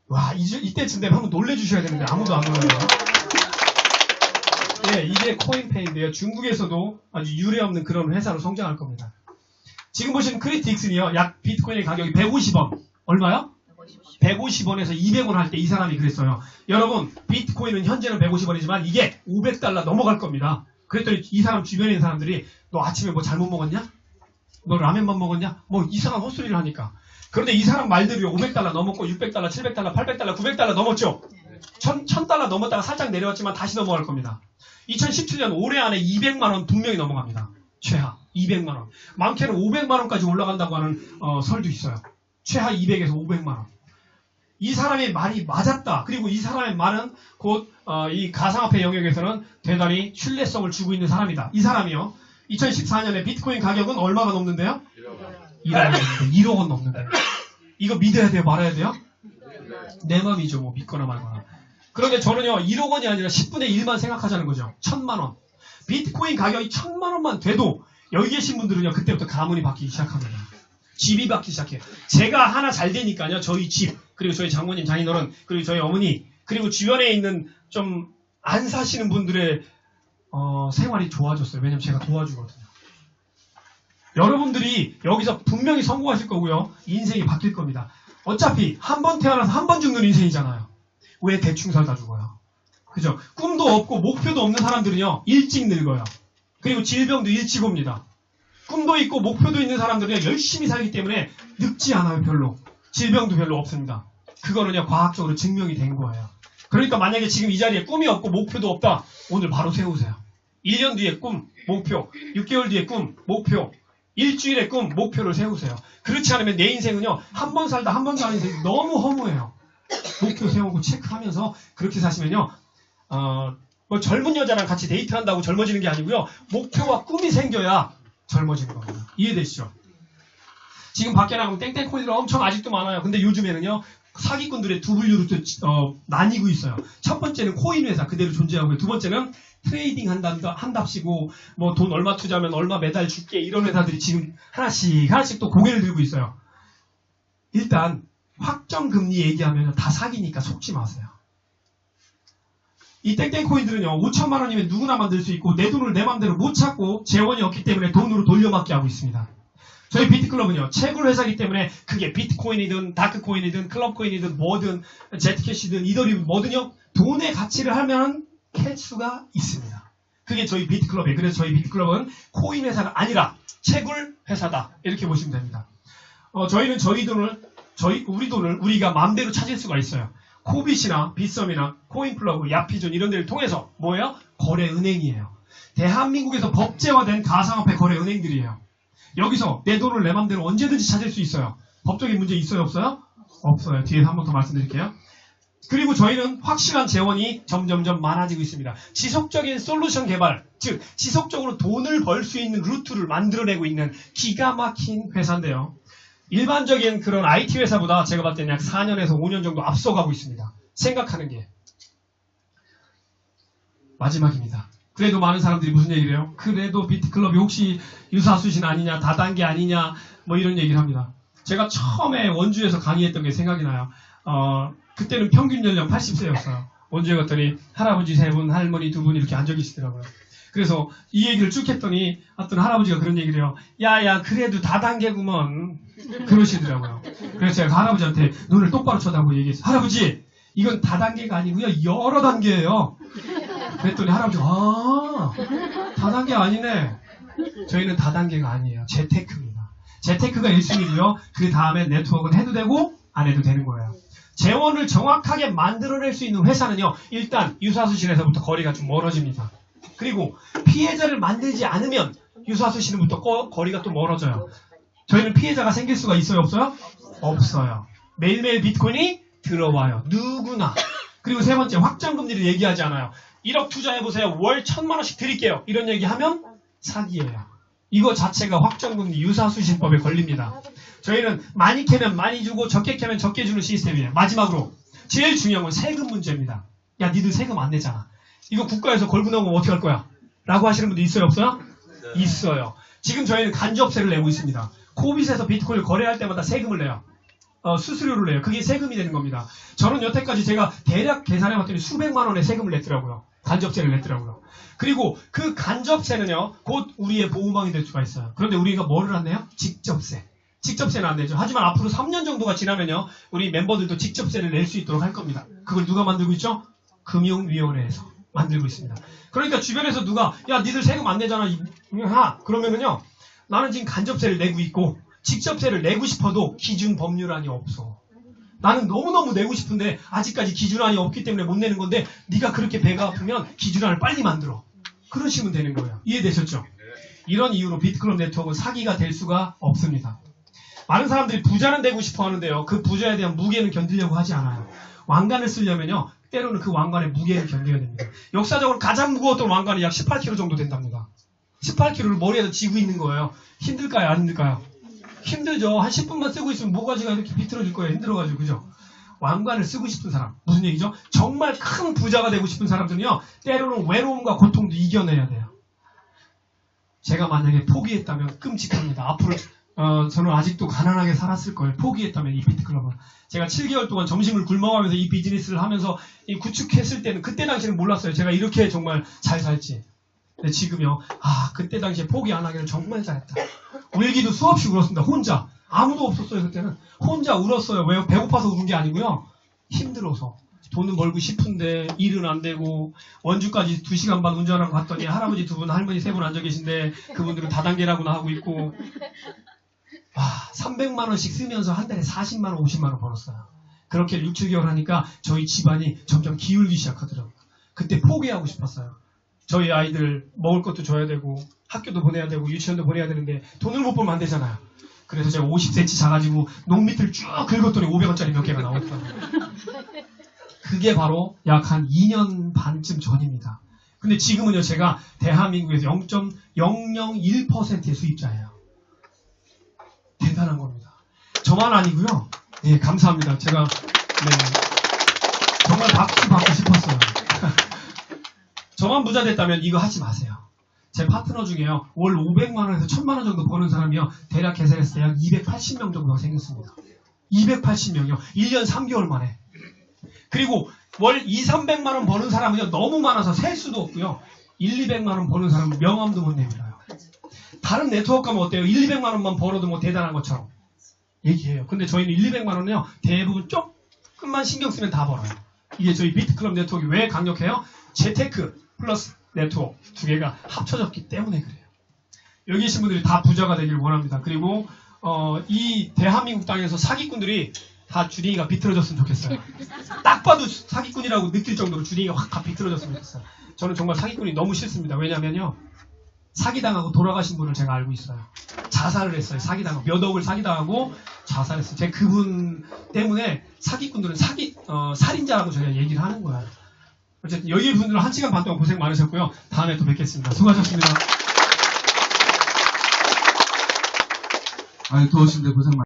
와, 이때쯤 되면 한번 놀래주셔야 되는데 아무도 안 놀라요. 네, 이게 코인페이인데요. 중국에서도 아주 유례없는 그런 회사로 성장할 겁니다. 지금 보시는 크리틱슨이요, 약 비트코인의 가격이 150원. 얼마요? 150원에서 200원 할 때 이 사람이 그랬어요. 여러분, 비트코인은 현재는 150원이지만 이게 500달러 넘어갈 겁니다. 그랬더니 이 사람 주변에 있는 사람들이 너 아침에 뭐 잘못 먹었냐? 너 라면만 먹었냐? 뭐 이상한 헛소리를 하니까. 그런데 이 사람 말대로 500달러 넘었고 600달러, 700달러, 800달러, 900달러 넘었죠? 1000달러 넘었다가 살짝 내려왔지만 다시 넘어갈 겁니다. 2017년 올해 안에 200만원 분명히 넘어갑니다. 최하 200만원. 많게는 500만원까지 올라간다고 하는 설도 있어요. 최하 200에서 500만원. 이 사람의 말이 맞았다. 그리고 이 사람의 말은 곧 이 가상화폐 영역에서는 대단히 신뢰성을 주고 있는 사람이다. 이 사람이요, 2014년에 비트코인 가격은 얼마가 넘는데요? 1억 원 넘는데. 이거 믿어야 돼요? 말아야 돼요? 내 맘이죠. 뭐 믿거나 말거나. 그런데 저는요 1억 원이 아니라 10분의 1만 생각하자는 거죠. 1000만 원. 비트코인 가격이 1000만 원만 돼도 여기 계신 분들은요 그때부터 가문이 바뀌기 시작합니다. 집이 바뀌기 시작해요. 제가 하나 잘 되니까요 저희 집 그리고 저희 장모님 장인어른 그리고 저희 어머니 그리고 주변에 있는 좀 안 사시는 분들의 생활이 좋아졌어요. 왜냐면 제가 도와주거든요. 여러분들이 여기서 분명히 성공하실 거고요. 인생이 바뀔 겁니다. 어차피 한 번 태어나서 한 번 죽는 인생이잖아요. 왜 대충 살다 죽어요? 그죠? 꿈도 없고 목표도 없는 사람들은요 일찍 늙어요. 그리고 질병도 일찍 옵니다. 꿈도 있고 목표도 있는 사람들은 열심히 살기 때문에 늙지 않아요. 별로. 질병도 별로 없습니다. 그거는요 과학적으로 증명이 된 거예요. 그러니까 만약에 지금 이 자리에 꿈이 없고 목표도 없다. 오늘 바로 세우세요. 1년 뒤에 꿈, 목표, 6개월 뒤에 꿈, 목표, 일주일의 꿈, 목표를 세우세요. 그렇지 않으면 내 인생은요 한 번 살다 한 번 사는 인생이 너무 허무해요. 목표 세우고 체크하면서 그렇게 사시면요 뭐 젊은 여자랑 같이 데이트한다고 젊어지는 게 아니고요. 목표와 꿈이 생겨야 젊어지는 겁니다. 이해되시죠? 지금 밖에 나가면 땡땡코인들 엄청 아직도 많아요. 근데 요즘에는요 사기꾼들의 두 분류로 나뉘고 있어요. 첫 번째는 코인 회사 그대로 존재하고요. 두 번째는 트레이딩 한답시고 뭐 돈 얼마 투자하면 얼마 매달 줄게 이런 회사들이 지금 하나씩 또 고개를 들고 있어요. 일단 확정금리 얘기하면 다 사기니까 속지 마세요. 이 땡땡코인들은요 5천만 원이면 누구나 만들 수 있고 내 돈을 내 맘대로 못 찾고 재원이 없기 때문에 돈으로 돌려막기 하고 있습니다. 저희 비트클럽은요 채굴 회사이기 때문에 그게 비트코인이든 다크코인이든 클럽코인이든 뭐든 제트캐시든 이더리움 뭐든요 돈의 가치를 하면 캘 수가 있습니다. 그게 저희 비트클럽이에요. 그래서 저희 비트클럽은 코인 회사가 아니라 채굴 회사다 이렇게 보시면 됩니다. 저희는 우리 돈을 우리가 마음대로 찾을 수가 있어요. 코빗이나 빗썸이나 코인플러그, 야피존 이런 데를 통해서 뭐예요? 거래은행이에요. 대한민국에서 법제화된 가상화폐 거래은행들이에요. 여기서 내 돈을 내 맘대로 언제든지 찾을 수 있어요. 법적인 문제 있어요? 없어요? 없어요. 뒤에서 한 번 더 말씀드릴게요. 그리고 저희는 확실한 재원이 점점점 많아지고 있습니다. 지속적인 솔루션 개발, 즉 지속적으로 돈을 벌 수 있는 루트를 만들어내고 있는 기가 막힌 회사인데요. 일반적인 그런 IT 회사보다 제가 봤을 때는 약 4년에서 5년 정도 앞서가고 있습니다. 생각하는 게. 마지막입니다. 그래도 많은 사람들이 무슨 얘기를 해요? 그래도 비트클럽이 혹시 유사수신 아니냐, 다단계 아니냐, 뭐 이런 얘기를 합니다. 제가 처음에 원주에서 강의했던 게 생각이 나요. 그때는 평균 연령 80세였어요. 원주에 갔더니 할아버지 3분, 할머니 2분 이렇게 앉아 계시더라고요. 그래서 이 얘기를 쭉 했더니 어떤 할아버지가 그런 얘기를 해요. 야야 그래도 다단계구먼 그러시더라고요. 그래서 제가 할아버지한테 눈을 똑바로 쳐다보고 얘기했어요. 할아버지 이건 다단계가 아니고요. 여러 단계예요. 그랬더니 할아버지가 다단계 아니네. 저희는 다단계가 아니에요. 재테크입니다. 재테크가 1순위고요. 그 다음에 네트워크는 해도 되고 안 해도 되는 거예요. 재원을 정확하게 만들어낼 수 있는 회사는요. 일단 유사수신에서부터 거리가 좀 멀어집니다. 그리고 피해자를 만들지 않으면 유사수신부터 거리가 또 멀어져요. 저희는 피해자가 생길 수가 있어요? 없어요? 없어요. 매일매일 비트코인이 들어와요. 누구나. 그리고 세 번째 확정금리를 얘기하지 않아요. 1억 투자해보세요. 월 1000만 원씩 드릴게요. 이런 얘기하면 사기예요. 이거 자체가 확정금리 유사수신법에 걸립니다. 저희는 많이 캐면 많이 주고 적게 캐면 적게 주는 시스템이에요. 마지막으로 제일 중요한 건 세금 문제입니다. 야 니들 세금 안 내잖아. 이거 국가에서 걸고 나오면 어떻게 할 거야? 라고 하시는 분도 있어요? 없어요? 네. 있어요. 지금 저희는 간접세를 내고 있습니다. 코빗에서 비트코인을 거래할 때마다 세금을 내요. 수수료를 내요. 그게 세금이 되는 겁니다. 저는 여태까지 제가 대략 계산해봤더니 수백만 원의 세금을 냈더라고요. 간접세를 냈더라고요. 그리고 그 간접세는요. 곧 우리의 보호망이 될 수가 있어요. 그런데 우리가 뭐를 안 내요? 직접세. 직접세는 안 내죠. 하지만 앞으로 3년 정도가 지나면요. 우리 멤버들도 직접세를 낼 수 있도록 할 겁니다. 그걸 누가 만들고 있죠? 금융위원회에서 만들고 있습니다. 그러니까 주변에서 누가 야 니들 세금 안 내잖아. 그러면은요. 나는 지금 간접세를 내고 있고 직접세를 내고 싶어도 기준 법률안이 없어. 나는 너무너무 내고 싶은데 아직까지 기준안이 없기 때문에 못 내는 건데 네가 그렇게 배가 아프면 기준안을 빨리 만들어. 그러시면 되는 거예요. 이해되셨죠? 이런 이유로 비트클럽 네트워크는 사기가 될 수가 없습니다. 많은 사람들이 부자는 되고 싶어 하는데요. 그 부자에 대한 무게는 견디려고 하지 않아요. 왕관을 쓰려면요. 때로는 그 왕관의 무게를 견뎌야 됩니다. 역사적으로 가장 무거웠던 왕관이 약 18kg 정도 된답니다. 18kg를 머리에다 쥐고 있는 거예요. 힘들까요? 안 힘들까요? 힘들죠. 한 10분만 쓰고 있으면 모가지가 이렇게 비틀어질 거예요. 힘들어가지고, 그죠? 왕관을 쓰고 싶은 사람. 무슨 얘기죠? 정말 큰 부자가 되고 싶은 사람들은요, 때로는 외로움과 고통도 이겨내야 돼요. 제가 만약에 포기했다면 끔찍합니다. 앞으로, 저는 아직도 가난하게 살았을 거예요. 포기했다면 이 비트클럽은. 제가 7개월 동안 점심을 굶어가면서 이 비즈니스를 하면서 이 구축했을 때는, 그때 당시에는 몰랐어요. 제가 이렇게 정말 잘 살지. 근데 지금요, 그때 당시에 포기 안 하기를 정말 잘했다. 울기도 수없이 울었습니다. 혼자. 아무도 없었어요, 그때는. 혼자 울었어요. 왜? 배고파서 우는 게 아니고요. 힘들어서. 돈은 벌고 싶은데 일은 안 되고, 원주까지 2시간 반 운전하고 갔더니 할아버지 2분, 할머니 3분 앉아 계신데 그분들은 다단계라고나 하고 있고, 300만 원씩 쓰면서 한 달에 40만 원, 50만 원 벌었어요. 그렇게 6, 7개월 하니까 저희 집안이 점점 기울기 시작하더라고요. 그때 포기하고 싶었어요. 저희 아이들 먹을 것도 줘야 되고, 학교도 보내야 되고, 유치원도 보내야 되는데 돈을 못 벌면 안 되잖아요. 그래서 제가 50cm 작아지고 농 밑을 쭉 긁었더니 500원짜리 몇 개가 나오더라고요. 그게 바로 약 한 2년 반쯤 전입니다. 근데 지금은요, 제가 대한민국에서 0.001%의 수입자예요. 대단한 겁니다. 저만 아니고요. 예, 감사합니다. 제가 정말 박수 받고 싶었어요. 저만 부자 됐다면 이거 하지 마세요. 제 파트너 중에요, 월 500만원에서 1000만원 정도 버는 사람이요, 대략 계산했을 때 약 280명 정도가 생겼습니다. 280명이요. 1년 3개월 만에. 그리고 월 2, 300만원 버는 사람은요, 너무 많아서 셀 수도 없고요. 1, 200만원 버는 사람은 명함도 못 내밀어요. 다른 네트워크 가면 어때요? 1, 200만원만 벌어도 뭐 대단한 것처럼 얘기해요. 근데 저희는 1, 200만원은요, 대부분 조금만 신경 쓰면 다 벌어요. 이게 저희 비트클럽 네트워크가 왜 강력해요? 재테크 플러스 네트워크 두 개가 합쳐졌기 때문에 그래요. 여기 계신 분들이 다 부자가 되길 원합니다. 그리고 이 대한민국 땅에서 사기꾼들이 다 주둥이가 비틀어졌으면 좋겠어요. 딱 봐도 사기꾼이라고 느낄 정도로 주둥이가 확 다 비틀어졌으면 좋겠어요. 저는 정말 사기꾼이 너무 싫습니다. 왜냐면요, 사기당하고 돌아가신 분을 제가 알고 있어요. 자살을 했어요. 사기당하고 몇 억을 사기당하고 자살했어요. 제가 그분 때문에 사기꾼들은 살인자라고 저희가 얘기를 하는 거예요. 어쨌든 여기 분들은 1시간 반 동안 고생 많으셨고요. 다음에 또 뵙겠습니다. 수고하셨습니다. 더우신데 고생 많으셨습니다.